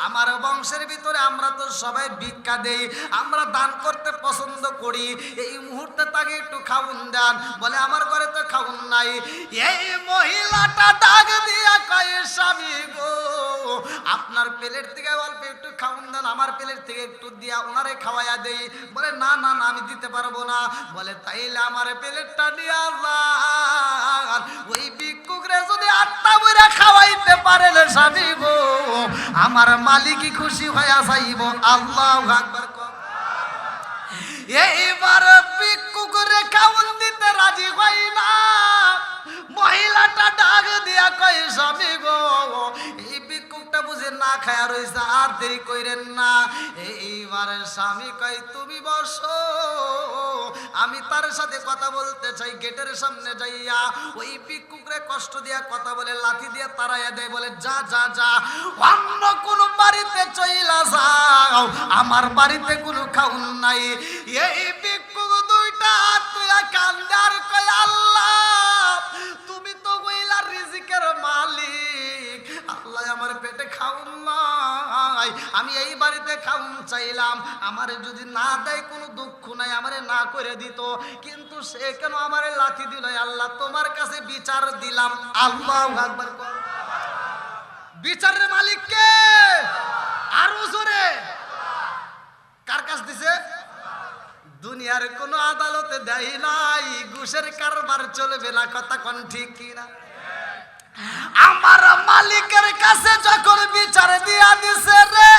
আমার বংশের ভিতরে আমরা তো সবাই ভিক্ষা দেই, আমরা দান করতে পছন্দ করি। এই মুহূর্তে তাকে একটু খাউন দেন। বলে আমার ঘরে তো খাউন নাই। এই মহিলাটা ডাক দিয়া কয়, স্বামী গো, আপনার প্লেট থেকে অল্প একটু খাউন দেন, আমার প্লেট থেকে একটু দিয়া ওনারে খাওয়াইয়া দেই। বলে না না না, আমি দিতে পারবো না। বলে তাইলে আমার প্লেটটা দিয়া যান, ওই ভিক্ষুকরে যদি 8টা বইরা খাওয়াইতে পারেন স্বামী গো, আমার মালিকই খুশি হইয়া যাইব। আল্লাহু আকবার। এইবার ভিক্ষুকরে খাওয়ান দিতে রাজি হয় না। মহিলাটা ডাক দিয়া কয়, স্বামী গো, এই ভিক্ষুকটা বুঝে না খায়া রইছে, আর দেরি কইরেন না। এইবার স্বামী কয় তুমি বসো, আমি তার সাথে কথা বলতে চাই। গেটের সামনে যাইয়া ওই ভিক্ষুকরে কষ্ট দিয়া কথা বলে লাঠি দিয়ে তাড়াইয়া দেয়, বলে যা যা যা, অন্য কোন বাড়িতে চইলা যাও, আমার বাড়িতে কোনো খাউন নাই। এই ভিক্ষুক দুইটা হাত তুইলা কান্দে আর কয় আল্লাহ তুমি তো কইলা রিজিকের মালিক, আল্লাহ আমার পেটে খাউন নাই, আমি এই বাড়িতে খাউন চাইলাম, আমারে যদি না দেয় কোনো দুঃখ নাই, আমারে না করে দিত, কিন্তু সে কেন আমারে লাথি দিল? আল্লাহ তোমার কাছে বিচার দিলাম। আল্লাহু আকবার। বিচারের মালিক কে? আরো জোরে। কার কাছ দিছে? দুনিয়ার কোন আদালতে দেয় নাই, ঘুষের কারবার চলবে না, কথা কোন ঠিক কিনা? আমার মালিকের কাছে যখন বিচার দিয়া দিছে রে,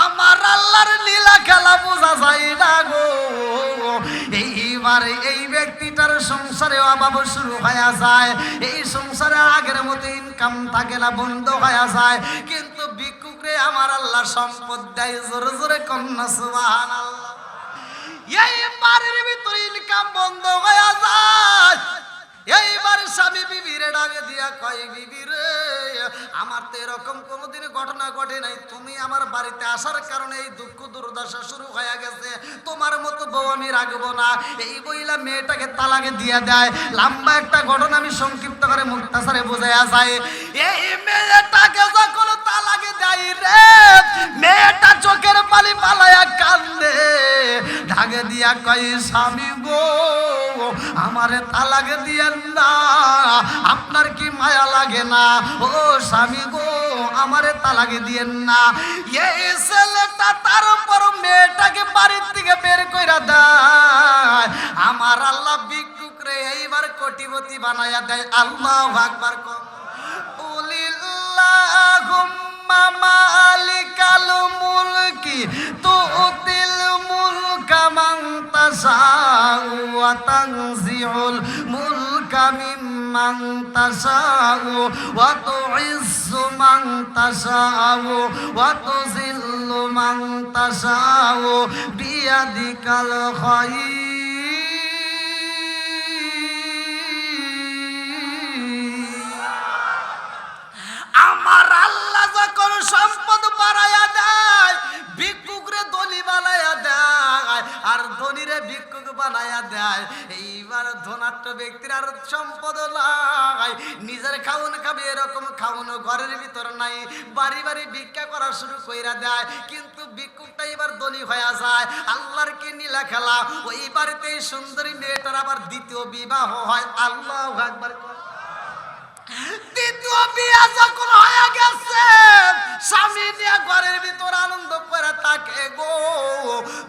আমার আল্লাহর লীলা খেলা বোঝা যায় না গো। এইবারে এই ব্যক্তিটার সংসারে অভাব শুরু হয়ে যায়, এই সংসারে আগের মতো ইনকাম থাকে না, বন্ধ হয়ে যায়, কিন্তু ভিক্ষুকরে আমার আল্লাহ সম্পদ দেয়। জোরে জোরে কন্যা সুবহানাল্লাহ। এই বাড়ির ভিতরে ইনকাম বন্ধ হয়ে যায়। এইবার স্বামী বিবিরে ডাকে দিয়া কয় বিবি রে, আমার তো এরকম কোনোদিন ঘটনা ঘটে নাই, তুমি আমার বাড়িতে আসার কারণে এই দুঃখ দুর্দশা শুরু হয়ে গেছে, তোমার মতো বউ আমি রাখবো না। এই বইলা মেয়েটাকে তালাকে দিয়ে দেয়। লম্বা একটা ঘটনা আমি সংক্ষিপ্ত করে মুক্তাসারে বোঝায়া যায়। এই মেয়েটাকে যখন তালাকে দেয় রে, মেয়েটা চোখের পানি পালায়া কান্দে, ঢাকে দিয়া কয় স্বামী গো আমারে তালাকে দিয়েন না, আপনার কি মায়া লাগে না? ও স্বামী গো আমারে তালাকে দিয়েন না। এই ছেলেটা তার উপর মেয়েটাকে বাড়ির থেকে বের কইরা দেয়। আমার আল্লাহ ভিক্ষুকরে এইবার কোটিপতি বানায়া দেয়। আল্লাহু আকবার। উলিল্লাহুম্মা মালিকাল মুলকি তুতিল মুলকা মান তাশাউ ওয়া তানজিউল মুলকা মিম্মান তাশাউ ওয়া তুইজ্জু মান তাশাউ ওয়া তুযিল্লু মান তাশাউ বিয়াদিকাল খায়র। আমার আল্লাহ যখন সম্পদ বাড়ায়া দেয়, ভিক্ষুকরে ধনী বানায়া দেয়, আর ধনীরে ভিক্ষুক বানায়া দেয়। এইবার ধনাঢ্য ব্যক্তির আর সম্পদ নাই, নিজের খাউন খাবে এরকম খাউন ঘরের ভিতর নাই, বাড়ি বাড়ি ভিক্ষা করা শুরু কইরা দেয়, কিন্তু ভিক্ষুকটা এবার ধনী হয়ে যায়। আল্লাহর কি নীলা খেলা, ওই বাড়িতে সুন্দরী মেয়েটার আবার দ্বিতীয় বিবাহ হয়। আল্লাহু আকবার। দ্বিতীয় বিয়া যখন হয়ে গেছে, স্বামী নিয়ে ঘরের ভিতর আনন্দ করে থাকে গো।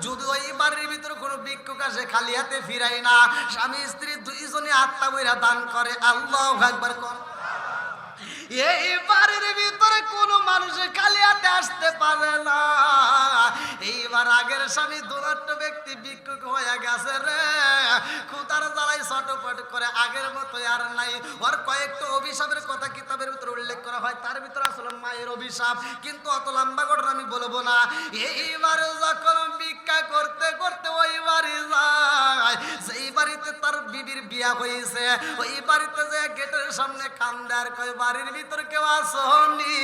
যদি ওই বাড়ির ভিতর কোনো ভিক্ষুক আসে খালি হাতে ফিরাই না, স্বামী স্ত্রী দুইজনে আত্মা বইরা দান করে। আল্লাহু আকবার। এই বাড়ির ভিতরে কোনো মানুষ খালি হাতে আসতে পারে না। এইবার আগের স্বামী দুরাট্ট ব্যক্তি ভিক্ষুক হয়ে গেছে রে, ক্ষুধার জ্বালায় ছটফট করে, আগের মতো আর নাই। ওর কয়েকটা অভিশাপের কথা কিতাবের ভিতরে উল্লেখ করা হয়, তার ভিতরে আসলে মায়ের অভিশাপ, কিন্তু অত লম্বা ঘটনা আমি বলবো না। এইবার যখন ভিক্ষা করতে করতে ওই বাড়ি যায়, সেই বাড়িতে তার বিবির বিয়া হয়েছে, ওই বাড়িতে যে গেটের সামনে কান্দে আর কয় বাড়ির ভিতর কেউ আসনি,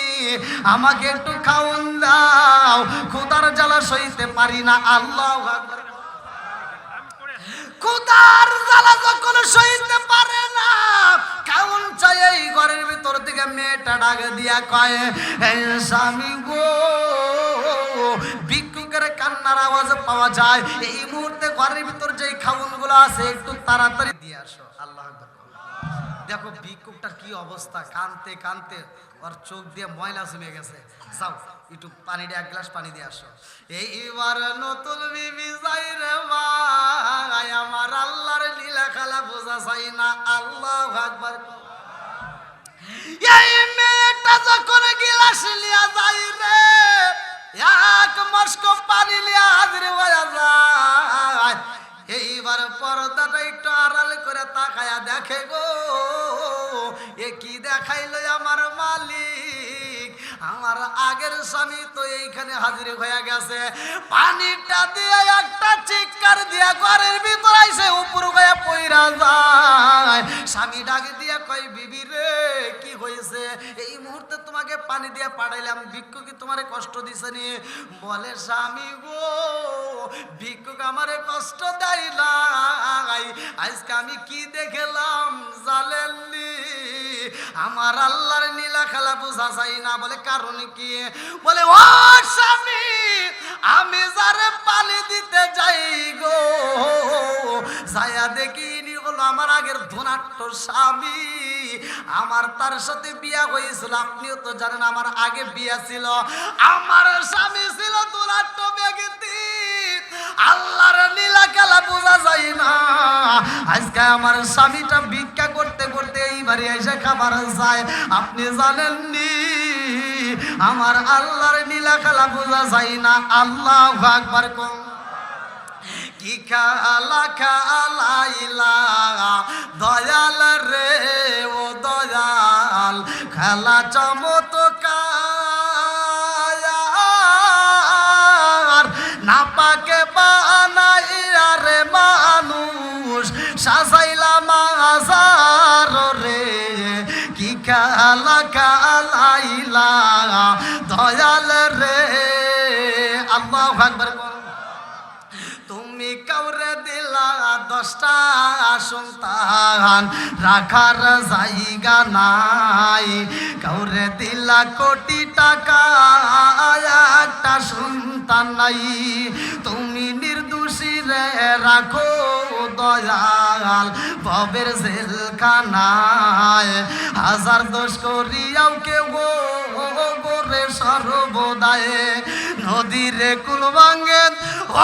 আমাকে একটু খাওন দাও, ক্ষুধার জ্বালা সইতে পারি না। আল্লাহু আকবার। ক্ষুধার জ্বালা যখন সইতে পারে না, খাওন চাই, এই ঘরের ভিতর থেকে মেয়েটা ডাক দিয়া কয় স্বামী গো, ভিক্ষুকের কান্নার আওয়াজ পাওয়া যায়, এই মুহূর্তে ঘরের ভিতর যে খাওন গুলো আছে একটু তাড়াতাড়ি দিয়ে আসো। আল্লাহু আকবার। দেখো ভিক্ষুকটার কি অবস্থা, কানতে কানতে ওর চোখ দিয়ে ময়লা জমে গেছে। যাও একটু পানি দিয়ে, এক গ্লাস পানি দিয়ে আসো। এইবার নতুন বিবি যাই রে ভাই, আমার আল্লাহর লীলা খেলা বোঝা যায় না। আল্লাহু আকবার। এই মেয়েটা যখন গিলাস লিয়া যাই রে, এক মস্ক পানি লিয়া হাজির হয়ে যায়। এইবার পর্দাটা একটু আড়াল করে তাকায়া দেখে গো, এ কি দেখাইলো আমার মালিক, আমার আগের স্বামী তো এইখানে হাজির হয়ে গেছে, পানিটা দিয়ে একটা চিৎকার দিয়া ঘরের ভিতর আইসে উপর হয়ে পইরা যায়। স্বামী ডাকে দিয়ে কয় বিবি রে কি হয়েছে, এই মুহূর্তে তোমাকে পানি দিয়ে পাঠাইলাম, ভিক্ষু কি তোমারে কষ্ট দিছে নি? বলে স্বামী গো ভিক্ষুক আমারে কষ্ট দেয় নাই, আজকে আমি কি দেখলাম জানেননি? আমার আল্লাহর নীলা খেলা বোঝা যায় না। বলে কারণ কি? বলে ও স্বামী আমি যারে পানি দিতে যাই গো, যায়া দেখি ইনি হলো আমার আগের ধনাট্য স্বামী, আমার তার সাথে বিয়া হয়েছিল। আপনিও তো জানেন আমার আগে বিয়া ছিল, আমার স্বামী ছিল ধনাট্য ব্যক্তি। আল্লাহর নীলা খেলা বোঝা যায় না। আজকে আমার স্বামীটা ভিক্ষা করতে করতে এই বাড়ি এসে খাবার চায়, আপনি জানেননি? আমার আল্লাহর নীলা খেলা বোঝা যায় না। আল্লাহু আকবার কম। কি খেলা খেলাইলা দয়াল রে ও দয়াল, খেলা চমৎকার, না পাকে বানাইয়া রে মানুষ সাজাইলা মাজার রে। কি খেলা খেলাইলা দয়াল রে। আল্লাহু আকবার। তুমি কাউরে দিলা 10টা সন্তান, রাখার জায়গা নাই, কাউরে দিলা কোটি টাকা, একটা সন্তান নাই। তুমি নির্দোষী রে রাখো দয়াল ভবের জেলখানায়, হাজার দোষ করিয়াও কেউ গোরে সর্বদায়ে, নদীরে কুল ভাঙ্গে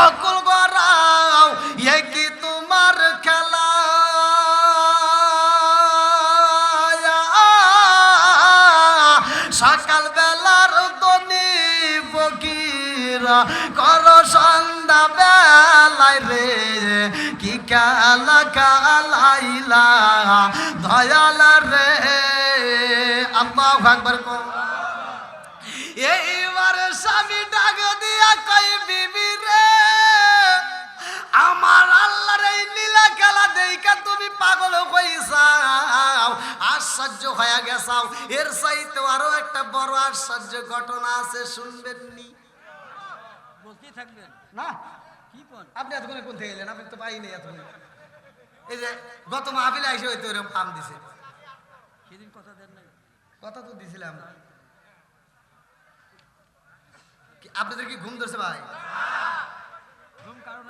অকুল গড়াও, এ কি তোমার খেলা? সকাল বেলার দনি ফকির কর সন্ধ্যা বেলায় রে। কি খেলা খেলাইলা দয়াল রে। আল্লাহু আকবার। এইবার স্বামী ডাক দিয়া কই বিবি রে, আমার আল্লাহর এই নীলা খেলা দেইখা তুমি পাগল হইছাও, আশ্চর্য হয়ে গেছাও। এর চাইতে আরো একটা বড় আশ্চর্য ঘটনা আছে, শুনবেননি? বলতেই থাকবেন না কি কোন? আপনি এতক্ষণে কোন থেকে এলেন? আপনি তো পাইনি এতক্ষণে। এই যে গত মাহফিলে আইসে হয়তো এরকম ফার্ম দিছে, সেদিন কথা দেন নাই? কথা তো দিছিলাম। আপনাদের কি ঘুম ধরছে ভাই?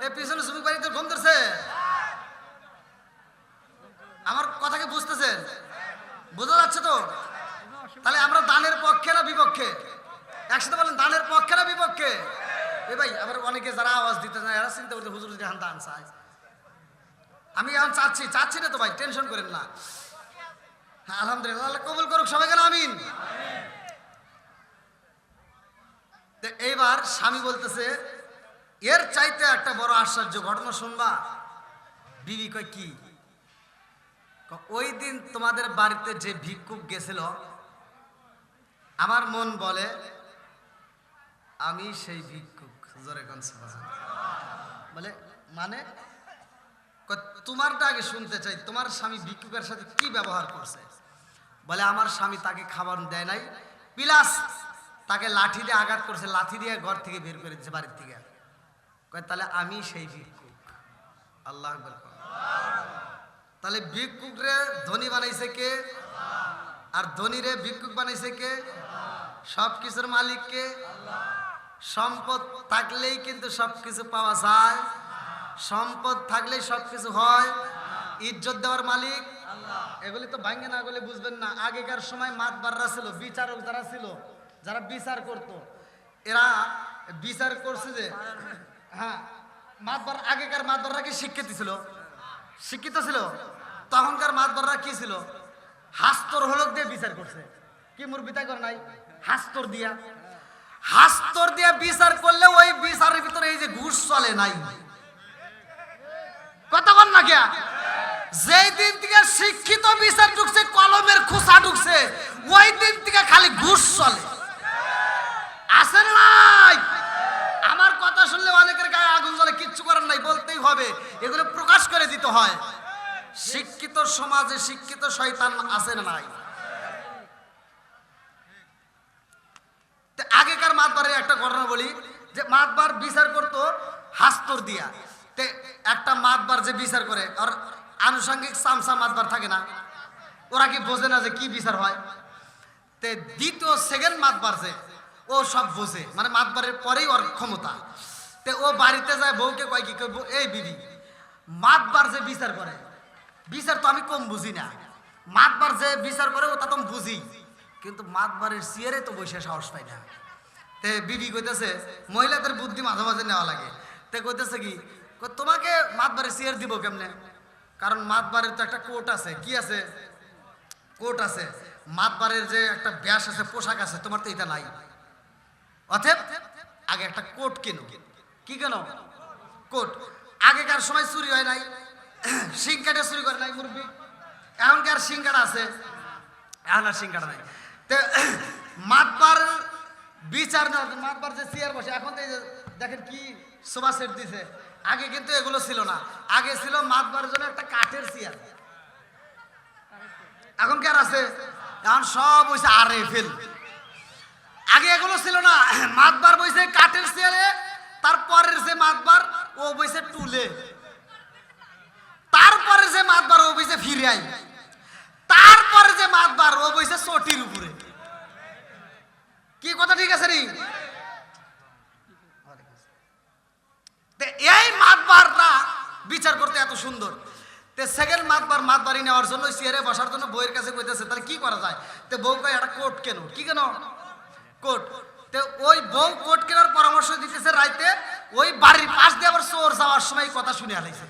এই পিছনে শ্রমিক বাড়িতে ঘুম ধরছে? আমার কথা কি বুঝতেছেন? বোঝা যাচ্ছে তো? তাহলে আমরা দানের পক্ষে না বিপক্ষে? একসাথে বলেন, দানের পক্ষে না বিপক্ষে? এ ভাই আবার অনেকে যারা আওয়াজ দিতে চায় এরা চিন্তা করতে হুজুর যদি হান চায়। আমি এখন চাচ্ছি না তো ভাই, টেনশন করেন না। হ্যাঁ আলহামদুলিল্লাহ, আল্লাহ কবুল করুক সবাইকে, আমিন। এইবার স্বামী বলতেছে এর চাইতে একটা বড় আশ্চর্য ঘটনা শুনবা। বিবি কয় কি? ওই দিন তোমাদের বাড়িতে যে ভিক্ষুক গেছিল, আমার মন বলে আমি সেই ভিক্ষুক। জোরে কোন সুবহানাল্লাহ। বলে মানে তোমারটা আগে শুনতে চাই, তোমার স্বামী ভিক্ষুকের সাথে কি ব্যবহার করছে? বলে আমার স্বামী তাকে খাবার দেয় নাই, প্লাস তাকে লাঠি দিয়ে আঘাত করছে, লাঠি দিয়ে ঘর থেকে বের করে দিচ্ছে বাড়ির থেকে। কয় তাহলে আমি সেই ভিক্ষুক। আল্লাহু আকবার। তাহলে ভিক্ষুক রে ধনী বানাইছে কে? আর ধনী রে ভিক্ষুক বানাইছে কে? সব কিছুর মালিক কে? সম্পদ থাকলেই কিন্তু সবকিছু পাওয়া যায়, সম্পদ থাকলেই সবকিছু হয়। ইজ্জত দেওয়ার মালিক এগুলি তো ভাঙ্গে না গেলে বুঝবেন না। আগেকার সময় মাতবাররা ছিল, বিচারক যারা ছিল, যারা বিচার করত, এরা বিচার করছে যে হ্যাঁ মাতবার, আগেকার মাতবাররা কি শিক্ষিত ছিল? শিক্ষিত ছিল। তখনকার মাতবাররা কি ছিল? হাস্তর হলক দিয়ে বিচার করছে। কি মুরবিতা করে নাই? হাস্তর দিয়া, হাস্তর দিয়া বিচার করলে ওই বিচারের ভিতরে এই যে ঘুষ চলে নাই। কথা বল না কে? যেই দিন থেকে শিক্ষিত বিচার ঢুকছে, কলমের খোসা ঢুকছে, ওই দিন থেকে খালি ঘুষ চলে। হয়, শিক্ষিত সমাজে শিক্ষিত শয়তান আছে না নাই? আগেকার মাতবারের একটা ঘটনা বলি, যে মাতবার বিচার করতো হাস্তর দিয়া। তে একটা মাতবার যে বিচার করে, আর আনুষঙ্গিক সামসা মাতবার থাকে না, ওরা কি বোঝে না যে কি বিচার হয়? তে দ্বিতীয় সেকেন্ড মাতবার যে ও সব বোঝে, মানে মাতবারের পরেই ওর ক্ষমতা। তে ও বাড়িতে যায়, বউকে কয় কি, এই বিবি, মাতবার যে বিচার করে, বিচার তো আমি কম বুঝি না, মাতবার যে বিচার করে ওটা তো বুঝি, কিন্তু মাতবারের চেয়ারে তো বসে সাহস পাই না। তে বিবি কইতেছে, মহিলাদের বুদ্ধি মাঝে মাঝে নেওয়া লাগে। তে কইতেছে কি, তোমাকে মাতবারের চেয়ার দিব কেমনে? কারণ মাতবারের তো একটা কোট আছে। কি আছে? কোট আছে। মাতবারের যে একটা ব্যাস আছে, পোশাক আছে, তোমার তো এটা নাই। অতএব আগে একটা কোট কেনো। কি কেন? কোট। আগেকার সময় চুরি হয় নাই, সিং কাটে চুরি করে নাই মুরব্বী। এখনকার সিং কাটা আছে, এখন আর সিং কাটা নাই। তো মাতবার বিচার না, মাতবার যে চেয়ার বসে, এখন তো দেখেন কি সোফা সেট দিছে। আগে কিন্তু এগুলো ছিল না, আগে ছিল মাতবার জন্য একটা কাঠের চেয়ার। এখন কি আর আছে? এখন সব হইছে আরএফএল। আগে এগুলো ছিল না, মাতবার বইছে কাঠের চেয়ারে, তারপরের যে মাতবার ও বইছে টুলে, তারপরে যে মাতবার ও বইছে ফিরাই, তারপরে যে মাতবার ও বইছে চটির উপরে। কি কথা ঠিক আছে রে? এই মাতবাররা বিচার করতে এত সুন্দর। তে সেকেন্ড মাতবার মাতবারি নেওয়ার জন্য চেয়ারে বসার জন্য বউয়ের কাছে কইতেছে, তাহলে কি করা যায়? তে বউ কয় একটা কোট কেন। কি কেন? কোট। তে ওই বউ কোট কেনার পরামর্শ দিতেছে রাইতে, ওই বাড়ির পাশ দিয়ে আবার চোর যাওয়ার সময় কথা শুনে আলাইছে।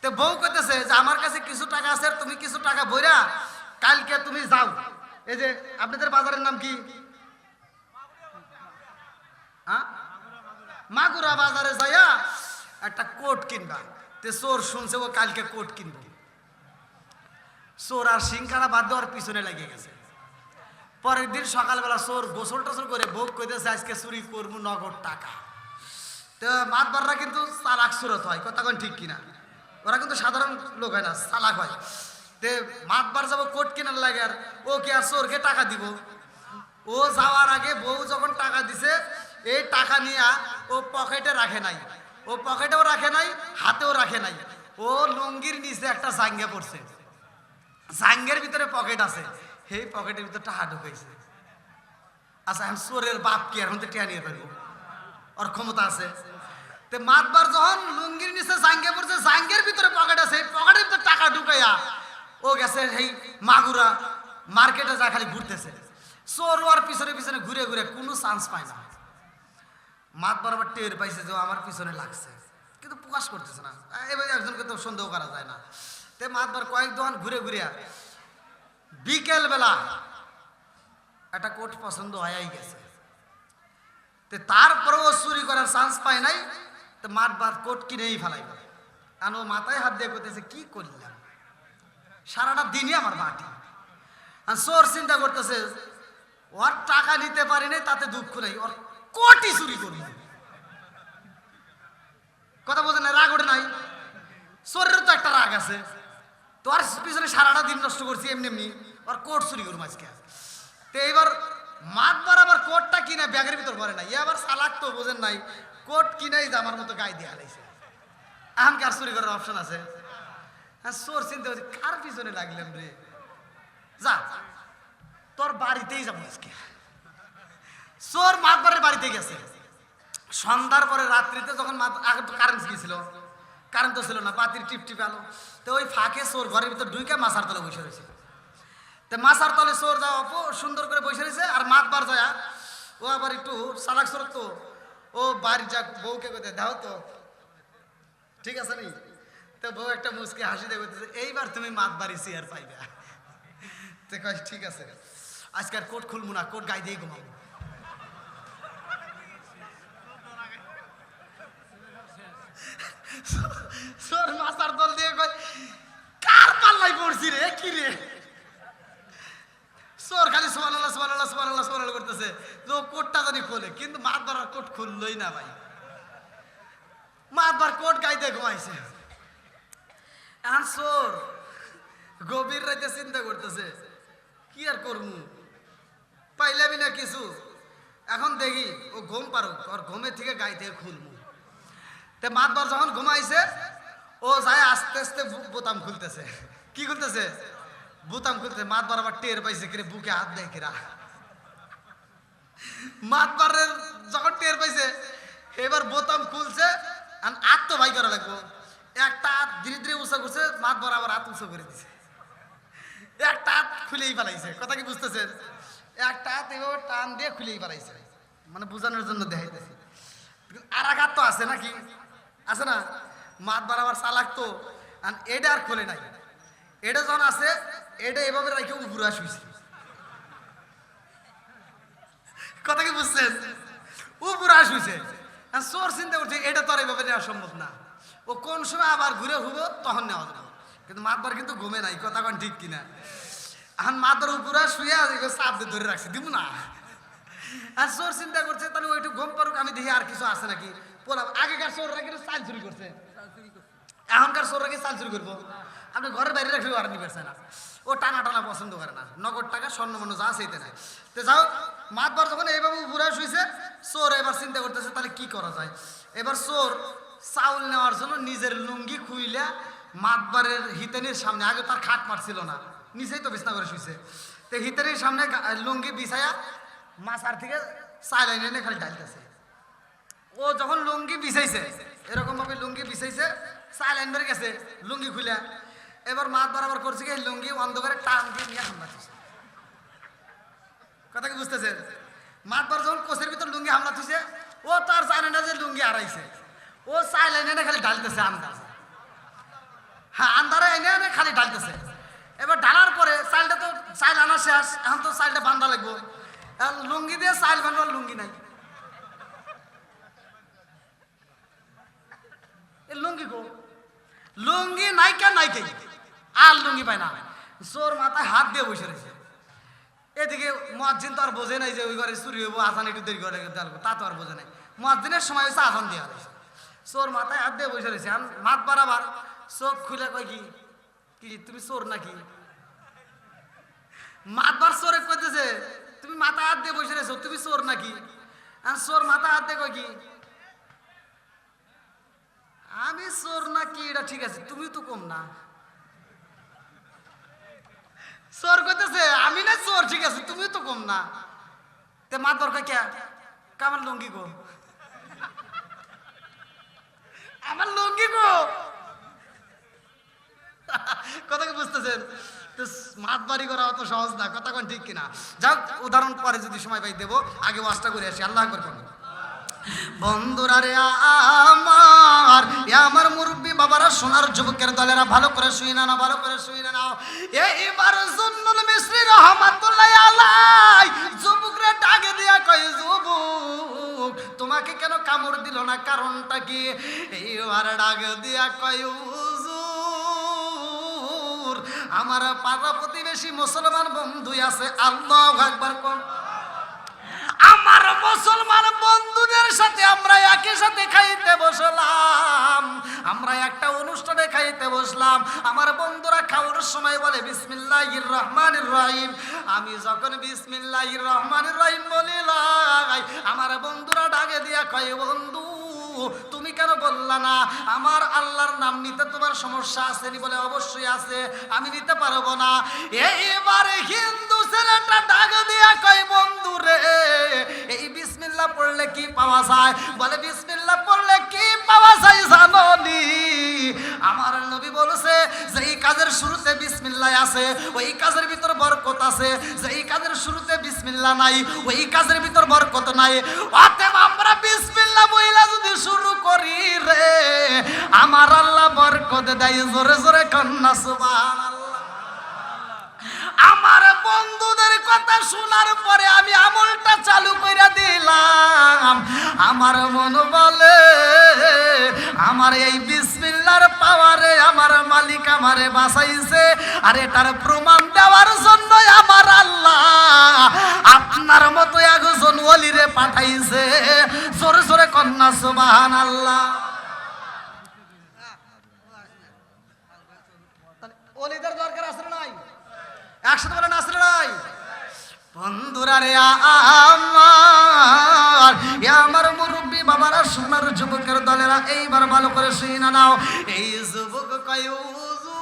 তে বউ কইতেছে যে আমার কাছে কিছু টাকা আছে, তুমি কিছু টাকা বইরা কালকে তুমি যাও, এই যে আপনাদের বাজারের নাম কি? হ্যাঁ, মাগুরা বাজারে যাইয়া একটা কোট কিনবা। তে চোর শুনছে ও কালকে কোট কিনবো। চোর আর সিংকারা বাদ দেওয়ার পিছনে লেগে গেছে। পরের দিন সকালবেলা চোর গোসল টোসল করে বউ কইতেছে আজকে চুরি করবো নগদ টাকা। তো মাতবাররা কিন্তু চালাক সুরত হয়, কথা কোন ঠিক কিনা? ওরা কিন্তু সাধারণ লোক হয় না, চালাক হয়। তে মাতবার যাবো কোট কেনার লাগে, আর ও কি আর চোরকে টাকা দিব? ও যাওয়ার আগে বউ যখন টাকা দিছে, এই টাকা নিয়ে ও পকেটে রাখে নাই, ও পকেটেও রাখে নাই, হাতেও রাখে নাই। ও লুঙ্গির নিচে একটা জাঙ্গে পড়ছে, জাঙ্গের ভিতরে পকেট আছে, সেই পকেটের ভিতরে টাকা ঢুকাইছে। আচ্ছা, এখন চোরের বাপ কি এখন তো টিয়া নিয়ে পারবো? ওর ক্ষমতা আছে। তে মাতবার যখন লুঙ্গির নিচে জাঙ্গে পড়ছে, জাঙ্গের ভিতরে পকেট আছে, পকেটের ভিতরে টাকা ঢুকাইয়া ও গেছে সেই মাগুরা মার্কেটে যা খালি ঘুরতেছে। চোর ওর পিছনে পিছনে ঘুরে ঘুরে কোনো চান্স পায় না। মাতবার আবার টের পাইছে যে আমার পিছনে লাগছে, কিন্তু প্রকাশ করতেছে না। এবার একজনকে তো সন্দেহ করা যায় না। তে মাতবার কয়েক দোকান ঘুরে ঘুরে বিকেল বেলা একটা কোট পছন্দ হয়েই গেছে। তে তারপরেও চুরি করার চান্স পায় নাই। তো মাতবার কোট কিনেই ফেলাইবে। আর ও মাথায় হাত দিয়ে করতেছে, কি করলাম, সারাটা দিনই আমার মাটি। আর চোর চিন্তা করতেছে, ওর টাকা নিতে পারি নাই তাতে দুঃখ নাই, ওর কোটি চুরি করি। কথা বোঝেন না? রাগ ওঠে নাই? চোরেরও তো একটা রাগ আছে। তোর পিছনে সারাটা দিন নষ্ট করছি এমনি এমনি, ওর কোট চুরি করবো আজকে। তো এইবার মাতবার আবার কোটটা কিনে ব্যাগের ভিতর ভরে নাই। আবার চালাক তো, বোঝেন নাই? কোট কিনেই জামার মতো গায়ে দিয়ে হারাইছে। আমাকে আর চুরি করার অপশন আছে? হ্যাঁ, চোর চিন্তা করছে, কার পিছনে লাগলাম রে, যা তোর বাড়িতেই যাবো আজকে। চোর মাতবারের বাড়িতে গেছে। সন্ধ্যার পরে রাত্রিতে যখন আগে তো কারেন্ট গিয়েছিল, কারেন্ট তো ছিল না, বাতির টিপ টিপ আলো। তো ওই ফাঁকে চোর ঘরের ভিতর ঢুকে মাছার তলে বসে রয়েছে। তো মাছার তলে চোর যাওয়া সুন্দর করে বসে রয়েছে। আর মাতবার যায় ও আবার একটু চালাক চোর তো, ও বাড়ি যাক বউকে কোথায় দাও তো, ঠিক আছে নি? তো বউ একটা মুচকি হাসি দিয়ে বলতেছে, এইবার তুমি মাতবাড়ি চেয়ার পাইবে। তো কয় ঠিক আছে, আজকাল কোট খুলবো না, কোট গায়ে দিয়ে ঘুমাবো। চোর মাছার দল দিয়ে কয়, কার পাল্লাই পড়ছি রে, কি রে? চোর খালি সুবহানাল্লাহ সুবহানাল্লাহ সুবহানাল্লাহ সুবহানাল্লাহ করতেছে, তো কোটটা জানি খোলে, কিন্তু মাতবার কোট খুললই না ভাই। মাতবার কোট গায়ে দিয়ে ঘুমাইছে। এখন চোর গভীর রাতে চিন্তা করতেছে কি আর করবো, পাইলামই না কিছু। এখন দেখি ও ঘুম পারুক, ওর ঘুমের থেকে গাই থেকে খুলবো। তে মাতবার যখন ঘুমাইছে ও যায় আস্তে আস্তে বোতাম খুলতেছে। কি খুলতেছে? বোতাম খুলতেছে। মাতবার আবার টের পাইছে কিরে, বুকে হাত দেয় কিরা। মাতবারের যখন টের পাইছে এবার বোতাম খুলছে, হাত তো ভাই করা লাগবো। একটা হাত ধীরে ধীরে উঁচা করছে, মাতবার আবার হাত উঁচু করে দিছে। একটা হাত খুলেই পালাইছে। কথা কি বুঝতেছেন? একটা হাত এভাবে টান দিয়ে খুলেই পালাইছে, মানে বোঝানোর জন্য দেখাইতেছি। আর এক হাত তো আছে নাকি, আছে না? মাতবার আবার চালাক তো, এটা আর খোলে নাই। এটা যখন আছে এটা এভাবে রেখে উপরে শুইছে। কথা কি বুঝছেন? উপরে শুইছে। চোর চিন্তা করছে এটা তো আর এইভাবে নেওয়া সম্ভব না, ও কোন সময় আবার ঘুরে হুবো তখন নেওয়া যাবে। কিন্তু মাতবার কিন্তু ঘুমে নাই। কথা কোন ঠিক কিনা? এখন মাতবার উপরে শুয়ে চাপ দিয়ে ধরে রাখছে, দিব না। আর চোর চিন্তা করছে তাহলে ওইটু ঘুম পারুক, আমি দেখি আর কিছু আছে নাকি। আগেকার চোররা কিন্তু চাল চুরি করছে, এখনকার চোররা কি চাল চুরি করবো? আপনি ঘরের বাইরে রাখলেও আর নিবে না। ও টানা টানা পছন্দ করে না, নগদ টাকা স্বর্ণ মন্য যা সেইতে নাই। তো যাও, মাতবার যখন এইভাবে উপরে শুয়েছে, চোর এবার চিন্তা করতেছে তাহলে কি করা যায়। এবার চোর চাউল নেওয়ার জন্য নিজের লুঙ্গি খুইলা মাতবারের হিতেনির সামনে, আগে তার খাট মারছিল না, নিচেই তো বিছনা করে শুয়েছে, তো হিতেনির সামনে লুঙ্গি বিছায়া মাছার থেকে চাইল এনে খালি ডালতেছে। ও যখন লুঙ্গি বিছাইছে, এরকম ভাবে লুঙ্গি বিছাইছে, চাইল এনে গেছে লুঙ্গি খুলে। এবার মাত বরাবর করছে কি লুঙ্গি অন্ধকারে টান দিয়ে নিয়ে হামলা দিচ্ছে। কথা কি বুঝতেছেন? মাতবার যখন কোষের ভিতর লুঙ্গি হামলা দিচ্ছে, ও তার জানে না যে লুঙ্গি হারাইছে। ও চাইল এনে খালি ডালতেছে আন্দাজ, হ্যাঁ আন্দারে এনে এনে খালি ডালতেছে। এবার ডালার পরে চাইলটা তো চাইল আনা শেষ, এখন তো চাইলটা বান্ধা লাগবো। লুঙ্গি দিয়ে চাইল বান্ধার লুঙ্গি নাই। লুঙ্গি গো, লুঙ্গি নাইকা নাইকে আর লুঙ্গি পায় না। চোর মাথায় হাত দিয়ে বসে রয়েছে। এদিকে মুয়াজ্জিন তো আর বোঝে নাই যে ওই ঘরে চুরি হইব, আজান একটু দেরি করে তা তো আর বোঝে নাই। মুয়াজ্জিনের সময় হয়েছে আজান দেওয়া রয়েছে, চোর মাথায় হাত দিয়ে বসে রয়েছে। মাত বারাবার চোখ খুলে কয় কি কি তুমি চোর নাকি? মাতবার চোরে কইতেছে তুমি মাথায় হাত দিয়ে বসে রয়েছো, তুমি চোর নাকি? চোর মাথায় হাত দিয়ে কয় কি আমি চোর নাকি এটা ঠিক আছে, তুমি তো কম না। চোর কইতেছে আমি না চোর, ঠিক আছে তুমি তো কম না। তে মাতবার কয় কে আমার লুঙ্গি গো, আমার লুঙ্গি গো। কথা কি বুঝতেছেন? মাতবাড়ি করা অত সহজ না। কথা কোন ঠিক কিনা? যাক, উদাহরণ পরে যদি সময় পাই দেবো, আগে ওয়াজটা করে আসি। আল্লাহ আকবার করুন। বন্ধুরা রে আমার, আমার মুরব্বী বাবারা, সোনার যুবকের দলেরা, ভালো করে শুই না, ভালো করে শুই না। এইবার জুন্নুল মিসরি রহমাতুল্লাহ আলাইহি যুবকরা ডাকে দিয়া কয় যুবক তোমাকে কেন কামড় দিল না, কারণটা কি? এইবার ডাকে দিয়া কয় হুজুর আমার পাড়া প্রতিবেশী মুসলমান বন্ধু আছে। আল্লাহু আকবার কোন। আমার মুসলমান বন্ধুদের সাথে আমরা একই সাথে খাইতে বসলাম, আমরা একটা অনুষ্ঠানে খাইতে বসলাম। আমার বন্ধুরা খাওয়ার সময় বলে বিসমিল্লাহির রহমানির রহিম। আমি যখন বিসমিল্লাহির রহমানির রহিম বলিলাই, আমার বন্ধুরা ডাকে দিয়া কয় বন্ধু তুমি কেন বললা না? আমার আল্লাহর নাম নিতে তোমার সমস্যা আছে নি? বলে অবশ্যই আছে, আমি নিতে পারবো না। এইবারে হিন্দু ছেলেটা ডাক দিয়া কয় বন্ধু রে এই বিসমিল্লাহ পড়লে কি পাওয়া যায়? বলে বিসমিল্লাহ পড়লে কি পাওয়া যায় জানো নি? আমার নবী বলেছে যে এই কাজের শুরুতে বিসমিল্লাহ আছে ওই কাজের ভিতর বরকত আছে, যে এই কাজের শুরুতে বিসমিল্লাহ নাই ওই কাজের ভিতর বরকত নাই। অতএব আমরা বিসমিল্লাহ বইলা যদি শুরু করি রে আমার আল্লাহ বরকত দেয়। জোরে জোরে কন্না সুবহানাল্লাহ। আমার বন্ধুদের কথা শোনার পরে আমি আমলটা চালু করে দিলাম। আমার মন বলে আমার এই বিসমিল্লাহর পাওয়ারে আমার মালিক আমারে বাঁচাইছে, আর এটার প্রমাণ দেওয়ার জন্য আমার আল্লাহ আপনার মতো একজন ওলিরে পাঠাইছে। জোরে জোরে কন্যা সুবহানাল্লাহ। বন্ধুরা রে আমার, এ আমার মুরব্বী বাবারা, সোনার যুবকের দলেরা, এইবার ভালো করে শুনে নাও। এই যুবক কয়, হুজুর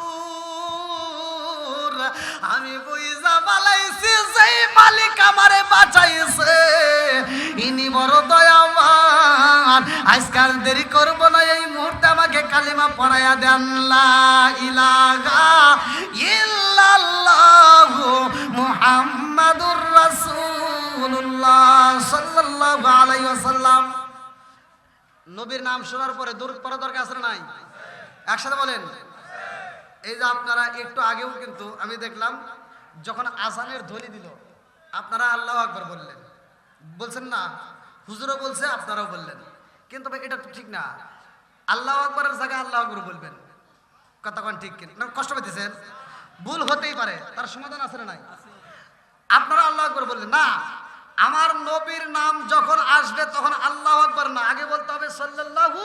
আমি বুঝা বালাইছি যেই মালিক আমারে বাঁচাইছে ইনি বড় দয়াবান। আজকাল দেরি করব না, এই মুহূর্তে আমাকে কালিমা পড়ায়া দেন, লা ইলাহা ইল্লাল্লাহু মুহাম্মাদুর রাসূলুল্লাহ সাল্লাল্লাহু আলাইহি ওয়াসাল্লাম। নবীর নাম শোনার পরে দরুদ পড়া দরকার আছে না নাই? একসাথে বলেন। এই যে আপনারা একটু আগেও কিন্তু আমি দেখলাম যখন আজানের ধ্বনি দিল আপনারা আল্লাহু আকবার বললেন, বলছেন না? হুজুরও বলছে, আপনারাও বললেন, কিন্তু ভাই এটা তো ঠিক না। আল্লাহু আকবারের জায়গায় আল্লাহু আকবার বলবেন, কথা কোন ঠিক কিনা? কষ্ট পেতেছেন? ভুল হতেই পারে, তার সমাধান আছে না নাই? আপনারা আল্লাহু আকবার বললেন না, আমার নবীর নাম যখন আসবে তখন আল্লাহু আকবার না, আগে বলতে হবে সাল্লাল্লাহু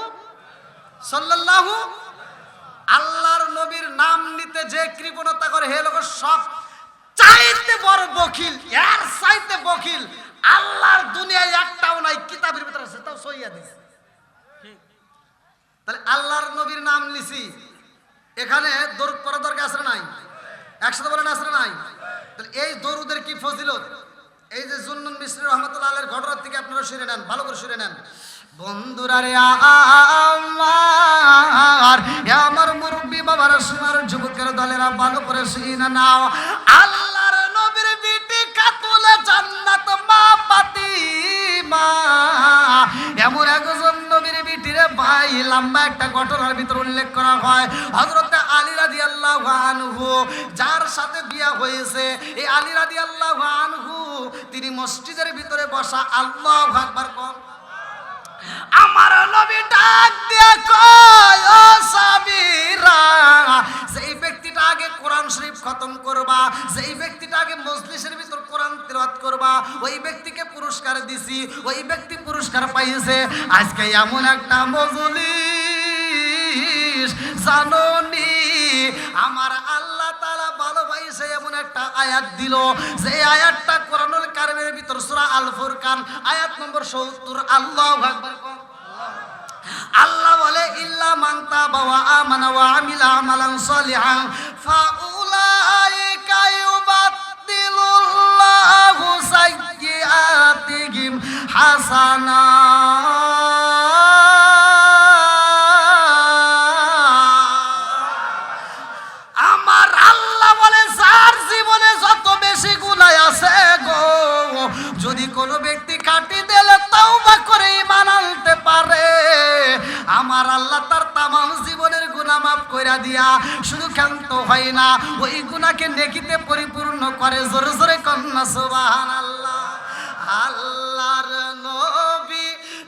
সাল্লাল্লাহু। আল্লাহর নবীর নাম নিতে যে কৃপণতা করে হে লোক সব চাইতে বড় বকিল, এর চাইতে বকিল আল্লাহর দুনিয়ায় একটাও নাই, কিতাবের ভিতরে আছে, তাও সইয়া দিছে। তাহলে আল্লাহর নবীর নাম নিছি, এখানে দরুদ পড়া দরকার আছে না নাই? একসাথে বলেন আছে না নাই? তাহলে এই দরুদের কি ফজিলত, এই যে জুন্নুন মিসরি রহমাতুল্লাহ আলাইহির ঘটনা থেকে আপনারা শুনে নেন, ভালো করে শুনে নেন। বন্ধুরা রে আমার, আমার মুরব্বী বাবারা, সোনার যুবকের দলেরা, ভালো করে শুনে নাও। আল্লাহর নবীর বিটি খাতুনে জান্নাত মা ফাতিমা এমন একজন নবীর বিটির ভাই লম্বা একটা ঘটনার ভিতর উল্লেখ করা হয়। হযরত আলী রাদিয়াল্লাহু আনহু যার সাথে বিয়া হয়েছে, এই আলী রাদিয়াল্লাহু আনহু তিনি মসজিদের ভিতরে বসা, আল্লাহু আকবার কোন, আমার নবী ডাক দিয়া কয়, ও সাবিরা, যেই ব্যক্তিটা আগে কোরআন শরীফ খতম করবা, যেই ব্যক্তিটা আগে মজলিসের ভিতর কোরআন তেলাওয়াত করবা, ওই ব্যক্তিকে পুরস্কার দিছি, ওই ব্যক্তি পুরস্কার পাইছে। আজকে এমন একটা মজলিস জানোনি, আমার আল্লাহ তাআলা ভালোবাসে এমন একটা আয়াত দিল, যে আয়াতটা কোরআনুল কারীমের ভিতর সূরা আল ফুরকান আয়াত নম্বর ৭০। আল্লাহু আকবার। আল্লাহ বলে, ইল্লা মান তাবা ওয়া আমানা ওয়া আমিলা আমালান সালিহান ফাউলাইকা ইউবাদদিলুল্লাহু সাইয়্যাতিহিম হাসানাত। আমার আল্লাহ বলে, যার জীবনে যত বেশি গুনাহ আছে গো, যদি কোনো ব্যক্তি কাটি দিলে তওবা করে ঈমান আনতে পারে, আমার আল্লাহ তার তামাম জীবনের গুনাহ মাফ কইরা দিয়া শুধু ক্ষান্ত হয় না, ওই গুনাহকে নেকিতে পরিপূর্ণ করে। জোরে জোরে কন্যা সুবহানাল্লাহ। আল্লাহর নবী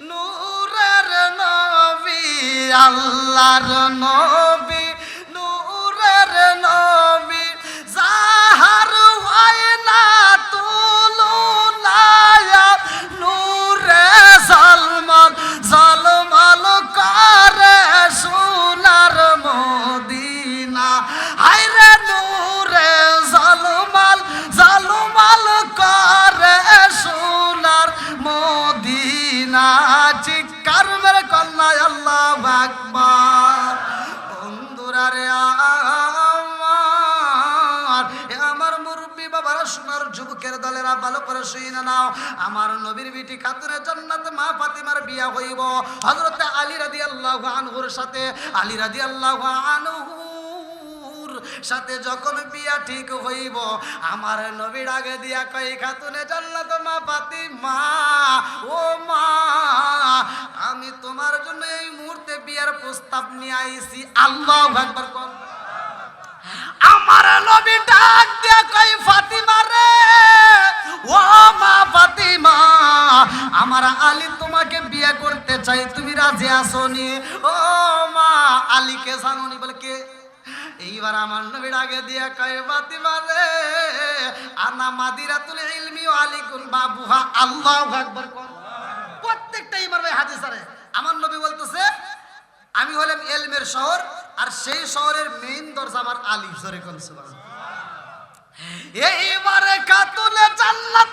নূরের নবী, আল্লাহর নবী নূরের নবী, যাহার হয় না তুলনা, নূরে জলমল জলমল করে সোনার মদিনা। হায়রে নূরে জলমল জলমল করে সোনার মদিনা। চিৎকার মেরে কন্যা আল্লাহু আকবার। বন্ধুরা রে আমার মুরব্বী বাবারা, সোনার যুবকের দলেরা, ভালো করে শুনে নাও। আমার নবীর বিটি খাতুনে জান্নাত মা ফাতিমার বিয়া হইব হযরত আলী রাদিয়াল্লাহু আনহুর সাথে। আলী রাদিয়াল্লাহু আনহুর সাথে যখন বিয়া ঠিক হইব, আমার নবীর আগে দিয়া কই, খাতুনে জান্নাত মা ফাতিমা, ও মা, আমি তোমার জন্য এই মুহূর্তে বিয়ার প্রস্তাব নিয়ে আইছি। আল্লাহু আকবার। আমার নবী ডাক দিয়া কই, ফাতিমা রে, ও মা ফাতিমা, আমার আলী তোমাকে বিয়ে করতে চাই, তুমি রাজি আসোনি? ও মা, আলীকে জানোনি? বলে কে? এইবার আমার নবী ডাকে দিয়া কই, ফাতিমা রে, আনা মাদিরাতুল ইলমি ওয়া আলিকুন বাবুহা। আল্লাহু আকবার। প্রত্যেকটা ইমাম ভাই হাদিস আছে। আমার নবী বলতেছে, আমি হলাম ইলমের শহর, আর সেই শহরের মেইন দরজা আমার আলী। জোরে কোন সুবহানাল্লাহ। এইবারে খাতুনে জান্নাত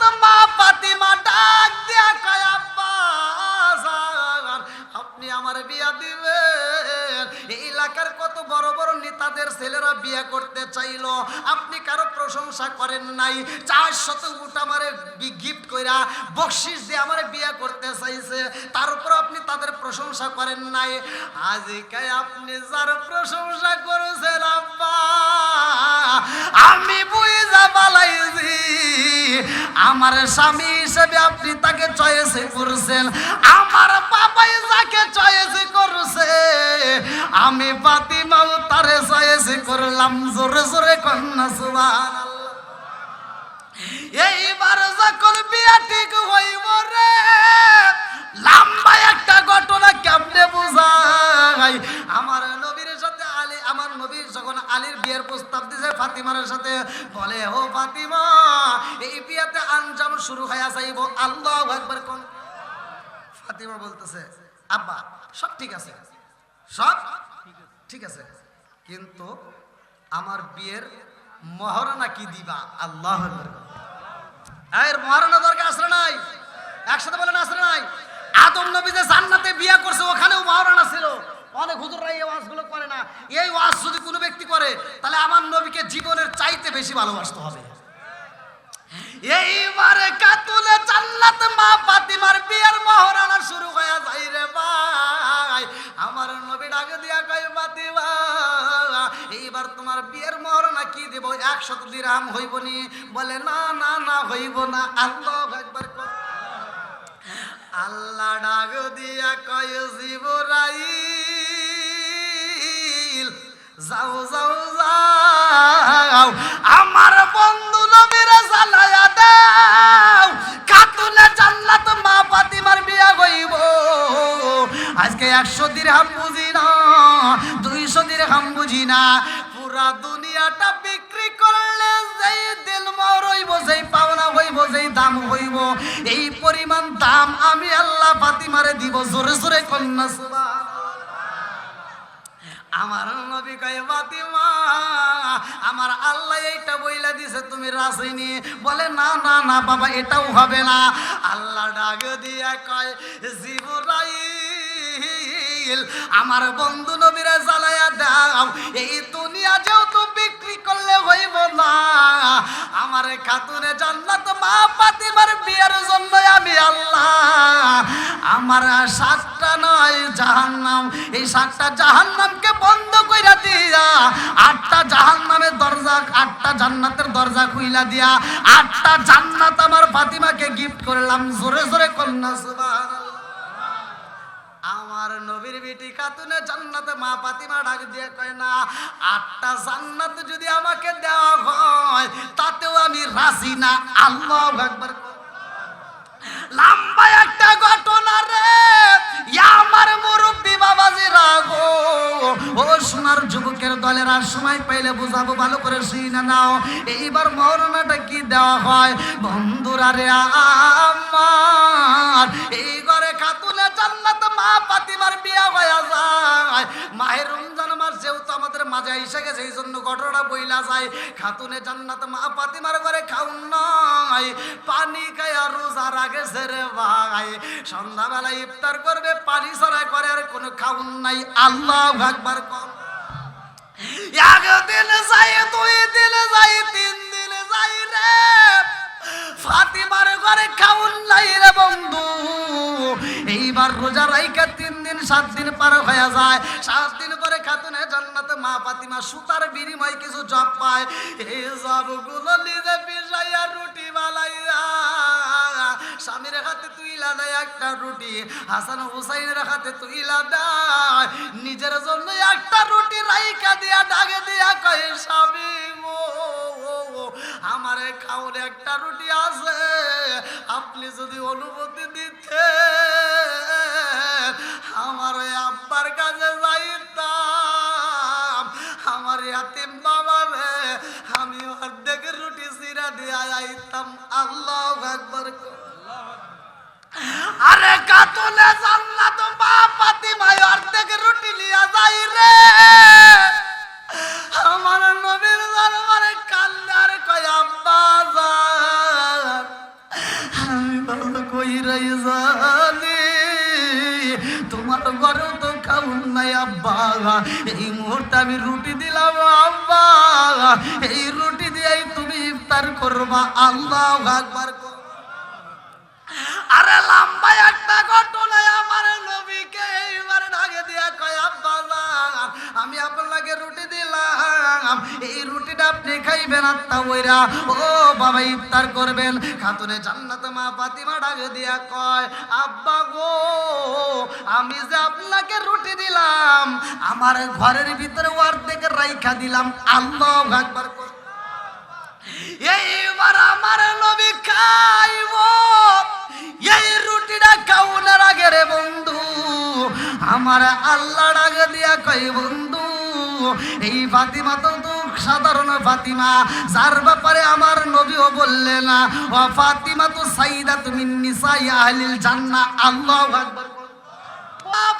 প্রশংসা করেন নাই, 400 উট আমারে গিফট কইরা বকশিশ দিয়ে আমারে বিয়ে করতে চাইছে, তার উপর আপনি তাদের প্রশংসা করেন নাই। আজকে আপনি যার প্রশংসা করেছেন আব্বা, আমি বুঝা বালাইছি আমার স্বামী হিসেবে আপনি তাকে চয়েস করছেন, আমার বাবাই যাকে চয়েস করছে আমি ফাতিমাও তারে চয়েস করলাম। জোরে জোরে কন্যা সুবহানাল্লাহ। এইবার যখন বিয়া ঠিক হইব রে, লম্বা একটা ঘটনা কেমনে বুঝাই। আমার নবীর সাথে আলী, আমার নবীর যখন আলীর বিয়ের প্রস্তাব দিয়েছে ফাতিমার সাথে, বলে ও ফাতিমা এই বিয়াতে আঞ্জাম শুরু হয়ে যাইব, আল্লাহু আকবার কোন। ফাতিমা বলতেছে আব্বা সব ঠিক আছে, সব ঠিক আছে, কিন্তু আমার বিয়ের মহারণা কি দিবা? আল্লাহু আকবার। এর মহারণা দরকার আসলে নাই, একসাথে বলেন আসলে নাই। আদম নবী যে জান্নাতে বিয়ে করছে ওখানেও মহারণা ছিল। অনেক হুজুররা এই ওয়াজগুলো করে না। এই ওয়াজ যদি কোনো ব্যক্তি করে তাহলে আমার নবীকে জীবনের চাইতে বেশি ভালোবাসতে হবে। এইবারে কাতুলে জান্নাত মা ফাতিমার বিয়ের মহারণা শুরু হয়ে যায় রে ভাই। আমার নবী ডাকে দিয়া কয় ফাতিমা এইবার তোমার বিয়ের মহারণা কি দেব? 100 দিরহাম হইব নি? বলে না না না হইব না। আল্লাহু আকবার। আল্লাহ ডাক দিয়া কয় জিবরাইল যাও যাও যাও আমার বন্ধু নবীর জ্বালায়া দাও, কাতুলে জান্নাত মা ফাতিমার বিয়া হইব। আজকে 100 দিরহাম বুঝি না, 200 দিরহাম বুঝি না, পুরা দুনিয়াটা বিক্রি করলে যেই দিল মর হইব, যেই পাওনা হইব, যেই দাম হইব, এই পরিমাণ দাম আমি আল্লাহ ফাতিমারে দিব। জোরে জোরে কন্যা সুবহানাল্লাহ। আমার নবী কয় ফাতিমা আমার আল্লাহ এইটা বইলা দিছে তুমি রাজি নি? বলে না না না বাবা এটাও হবে না। আল্লাহ ডাক দিয়া কয় জিবরাইল আমার বন্ধু নবীরে জ্বালায়া দাও, এই দুনিয়া যেহেতু বিক্রি করলে হইব না, আমার খাতুনে জান্নাত মা ফাতিমার বিয়ের জন্য আমি আল্লাহ আমার 7টা নয় জাহান্নাম, এই 7টা জাহান্নামকে বন্ধ কইরা দিয়া 8টা জাহান্নামের দরজা, 8টা জান্নাতের দরজা খুইলা দিয়া 8টা জান্নাত আমার ফাতিমাকে গিফট করলাম। জোরে জোরে কন্যা সুবহানাল্লাহ। আমার নবীর বেটি খাতুনে জান্নাতে মা ফাতিমা ডাক দিয়ে কয় না 8টা জান্নাত যদি আমাকে দেওয়া হয় তাতেও আমি রাজি না। আল্লাহু আকবার। লম্বা একটা ঘটনা রে আমার মুরব্বী বাবাজি রাগো, ও সোনার যুবকের দলেরা সময় পাইলে বুঝাবো, ভালো করে শুনে নাও। এইবার মরণাটা কি দেওয়া হয় বন্ধুরা রে আমার, এই ঘরে খাতুনে জান্নাত মা ফাতিমার বিয়া হয়ে যায়। মাহে রমজান মাস যেহেতু আমাদের মাঝে এসে গেছে এই জন্য ঘটনাটা বইলা যায়। খাতুনে জান্নাত মা ফাতিমার ঘরে খাউন নাই, পানি খায়া রোজা রাখেছে রে ভাই। সন্ধ্যাবেলা ইফতার করবে, পানি ছাড়া করে আর কোনো খাউন নাই। আল্লাহু আকবার। একদিন যাই, 2 দিন যাই, 3 দিন যাই রে, ফাতিমার ঘরে খাউন নাই রে বন্ধু। এইবার রোজা রাইখা 3 দিন 7 দিন পার হয়ে যায়। 7 দিন পরে খাতুনে জান্নাতে মা ফাতিমা সুতার বিনিময়ে কিছু জব পায়। এই জবগুলো নিজে পিছাইয়া রুটি বানাইয়া স্বামীর হাতে তুইলা দেয় একটা রুটি, হাসান হুসাইনের হাতে তুইলা দেয়, নিজের জন্য একটা রুটি রাইখা দিয়া ডাকে দিয়া কয় স্বামী গো আমারে খাওয়ার একটা রুটি আছে, আপনি যদি অনুমতি দিতেন আমার ওই আব্বার কাছে যাইতাম, আমার ইয়াতিম বাবারে আমি অর্ধেক রুটি চিরা দিয়া যাইতাম। আল্লাহু আকবার। আরে কাতুলে জান্নাত মা ফাতিমা অর্ধেক রুটি লিয়া যাই রে, আমার নবীর দরবারে কান্দে আর কয় আব্বা জান আমি ভালো কইরাই জানি তোমার ঘরে তো খাউন নাই আব্বা, এই মুহূর্তে আমি রুটি দিলাম আব্বা, এই রুটি দিয়েই তুমি ইফতার করবা। আল্লাহু আকবার। আরে লম্বা একটা ঘটনায় আমার নবীকে এইবার ডাকে দিয়া কয়, আব্বা আমি আপনাকে রুটি দিলাম, এই রুটিটা আপনি খাইবেন আত্মা বইরা, ও বাবা ইফতার করবেন। খাতুনে জান্নাত মা ফাতিমা ডাকে দিয়া কয়, আব্বা গো আমি যে আপনাকে রুটি দিলাম আমার ঘরের ভিতরে অর্ধেক রাইখা দিলাম। আল্লাহু আকবার। এইবার আমার নবী খাইব, এই রুটিটা খাওয়ার আগে রে বন্ধু আমার আল্লাহ ডাকে দিয়া কই, বন্ধু এই ফাতিমা তো সাধারণ ফাতিমা, যার ব্যাপারে আমার নবীও বললেন না, ও ফাতিমা তো সাইয়্যিদাতুন মিন নিসাই আহলিল জান্নাহ। আল্লাহু আকবার।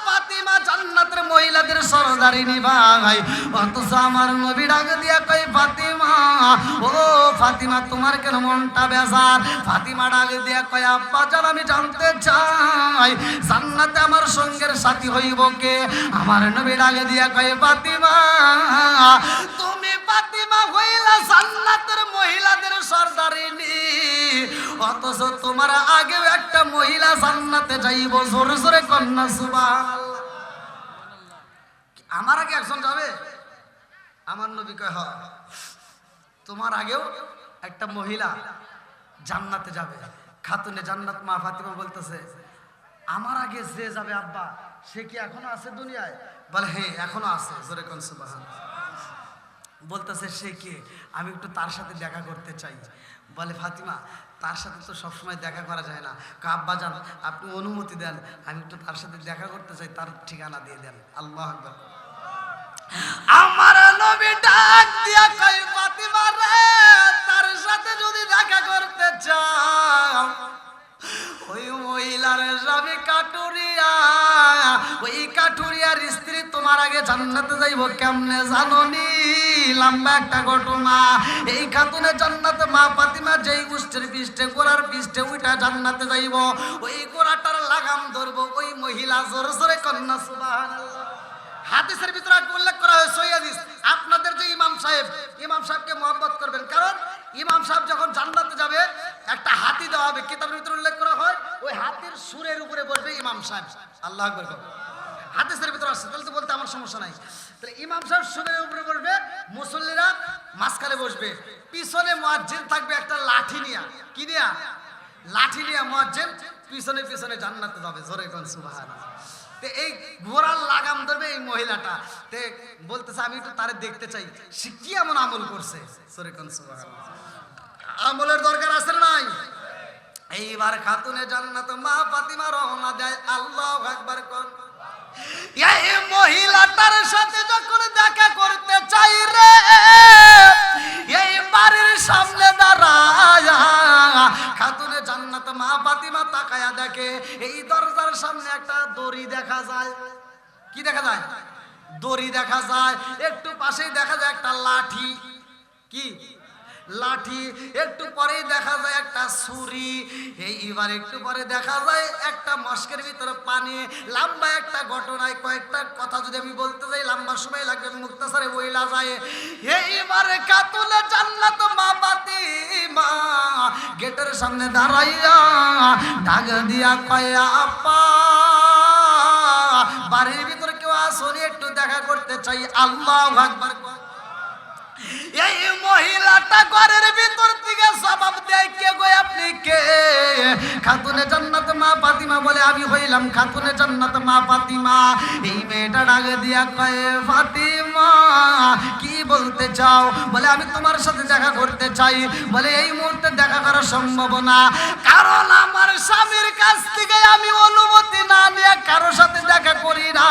ফাতিমা জান্নাতের মহিলাদের সরদারিনী ভাই, অথচ আমার নবী ডাক দিয়া কই, ফাতিমা ও ফাতিমা তোমার কেন মনটা বেজার? ফাতিমা ডাক দিয়া কই, আব্বা জান আমি জানতে চাই জান্নাতে আমার সঙ্গের সাথী হইব কে? আমার নবী ডাক দিয়া কই, ফাতিমা তুমি ফাতিমা হইলা জান্নাতের মহিলাদের সরদারিনী, অথচ তোমার আগেও একটা মহিলা জান্নাতে যাইব। জোরে জোরে কন্যা সুবহানাল্লাহ। আমার আগে একজন যাবে? আমার নবী কয়, হয় তোমার আগেও একটা মহিলা জান্নাতে যাবে। খাতুনে জান্নাত মা ফাতিমা বলতেছে, আমার আগে যে যাবে আব্বা সে কি এখনো আছে দুনিয়ায়? বলে হ্যাঁ এখনো আছে। জোরে কোন সুবহানাল্লাহ। বলতেছে সে কে? আমি একটু তার সাথে দেখা করতে চাই। বলে ফাতিমা তার সাথে তো সবসময় দেখা করা যায় না। আব্বা জান আপনি অনুমতি দেন, আমি একটু তার সাথে দেখা করতে চাই, তার ঠিকানা দিয়ে দেন। আল্লাহু আকবার। আমার নবী ডাক দিয়া কই, ফাতিমা রে তার সাথে যদি দেখা করতে চাও ওই মহিলার স্বামী কাটুরিয়া, ওই কাটুরিয়ার স্ত্রী তোমার আগে জান্নাতে যাইব কেমনে জানোনি? লম্বা একটা ঘটনা। এই খাতুনে জান্নাতে মা ফাতিমা যেই উষ্টের পৃষ্ঠে গোড়ার পৃষ্ঠে উইটা জান্নাতে যাইব, ওই গোড়াটার লাগাম ধরবো ওই মহিলা। জোরে জোরে কন্যা সুবহানাল্লাহ। হাদিসের ভিতরে উল্লেখ করা হয়েছে সহিহ হাদিস, আপনাদের যে ইমাম সাহেবকে মহব্বত করবেন, কারণ ইমাম সাহেব যখন জান্নাতে যাবে একটা হাতি দেওয়া হবে। কিতাবের ভিতরে উল্লেখ করা হয় ওই হাতির সুরের উপরে বসবে ইমাম সাহেব। আল্লাহু আকবার। হাদিসের ভিতরে আসছে, তাহলে তো বলতে আমার সমস্যা নাই। তাহলে ইমাম সাহেব সুরের উপরে বসবে, মুসল্লিরা মাঝখানে বসবে, পিছনে মুয়াজ্জিন থাকবে একটা লাঠি নিয়া। কি নিয়া? লাঠি নিয়া মুয়াজ্জিন পিছনে পিছনে জান্নাতে যাবে। জোরে কোন সুবহানাল্লাহ। এই ঘোড়ার লাগাম ধরবে এই মহিলাটা, তে বলতেছে আমি একটু তারে দেখতে চাই সে কি এমন আমল করছে। জোরে কোন সুবহানাল্লাহ। আমলের দরকার আছে না নাই? এইবার খাতুনে জান্নাত মা ফাতিমা রওনা দেয়। আল্লাহু আকবার কোন। এই মহিলাটার সাথে যখন দেখা করতে চাই রে, এই বাড়ির সামনে দাঁড়ায়া খাতুনে জান্নাত মা ফাতিমা তাকায়া দেখে এই দরজার সামনে একটা দড়ি দেখা যায়। কি দেখা যায়? দড়ি দেখা যায়। একটু পাশেই দেখা যায় একটা লাঠি। কি লাঠি? একটু পরেই দেখা যায় একটা ছুরি। এইবার একটু পরে দেখা যায় একটা মস্কের ভিতরে পানি। লম্বা একটা ঘটনায় কয়েকটা কথা যদি আমি বলতে যাই লম্বা সময় লাগবে, মুক্তাসারে বইলা যায়। এইবারে খাতুনে জান্নাত মা ফাতিমা গেটের সামনে দাঁড়াইয়া ডাক দিয়া কয়, আপা বাড়ির ভিতরে কেউ আসুন, একটু দেখা করতে চাই। আল্লাহু আকবার। এই মহিলাটা ঘরের ভিতর থেকে জবাব দেয়, কে গো আপনি কে? খাতুনে জান্নাত মা ফাতিমা বলে, আমি হইলাম খাতুনে জান্নাত মা ফাতিমা। এই মেয়েটা ডাকে দিয়া কয়, ফাতিমা কি বলতে চাও? বলে আমি তোমার সাথে দেখা করতে চাই। বলে এই মুহূর্তে দেখা করা সম্ভব না, কারণ আমার স্বামীর কাছ থেকে আমি অনুমতি না নিয়ে কারো সাথে দেখা করি না।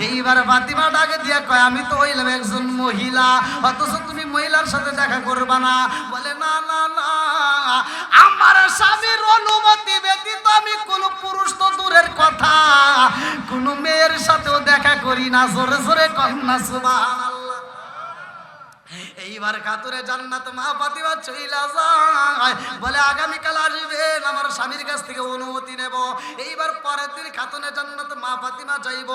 এইবার ফাতিমা ডাকে দিয়া কয়, আমি তো হইলাম একজন মহিলা, অথচ তুমি মহিলার সাথে দেখা করবা না। বলে না না না, আমার স্বামীর অনুমতি ব্যতীত আমি কোন পুরুষ তো দূরের কথা কোন মেয়ের সাথেও দেখা করি না। জোরে জোরে কন্যা সুবহানাল্লাহ। এইবার খাতুরে জান্নাত মা ফাতিমা চইলা যায়, বলে আগামীকাল আসবেন আমার স্বামীর কাছ থেকে অনুমতি নেব। এইবার পরের দিন খাতুনে জান্নাত মা ফাতিমা যাইব,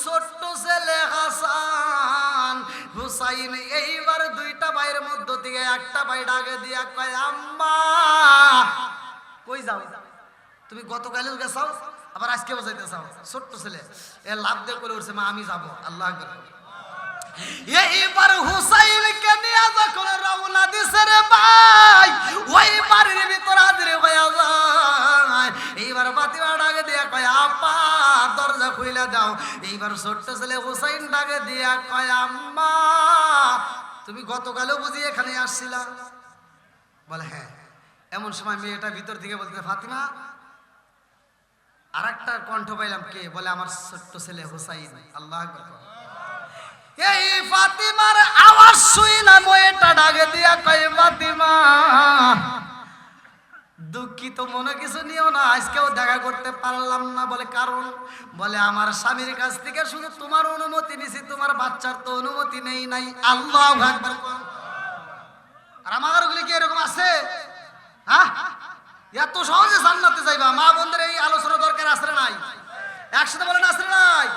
ছোট্ট ছেলে হাসান হুসাইন এইবার দুইটা ভাইয়ের মধ্য থেকে একটা ভাই ডাকে দিয়া কয় আম্মা কই যাও তুমি? গতকালও গেছাও আবার আজকে বসাইতে চাও। ছোট্ট ছেলে এ লাভ দিয়ে করে উঠছে, মা আমি যাবো। আল্লাহ আকবার। এইবার হুসাইনকে নিয়ে যখন রওনা দিছে রে ভাই, ওই বাড়ির ভিতর হাজির হইয়া যায়। এইবার ফাতিমা ডাকে দিয়া কয় আপা দরজা খুইলা দাও। এইবার ছোট্ট ছেলে হুসাইন ডাকে দিয়া কয় আম্মা তুমি গতকালও বুঝি এখানে আসছিলা? বলে হ্যাঁ। এমন সময় মেয়েটা ভিতর থেকে বলতে ফাতিমা, আর একটা কণ্ঠ পাইলাম, কে? বলে আমার ছোট্ট ছেলে হুসাইন। আল্লাহ আকবার। এই ফাতিমার আওয়াজ শুই না মেয়েটা ডাকে দিয়া কয় ফাতিমা দুঃখিত মনে কিছু নিও না, আজকেও দেখা করতে পারলাম না। বলে কারণ? বলে আমার স্বামীর কাছ থেকে শুধু তোমার অনুমতি নিছি, তোমার বাচ্চার তো অনুমতি নেই নাই। আল্লাহু আকবার। আর আমার ওগুলি কি এরকম আছে? হ্যাঁ, এত সহজে জান্নাতে যাইবা? মা বোনদের এই আলোচনা দরকার আছে নাই? একসাথে বলেন আছে নাই?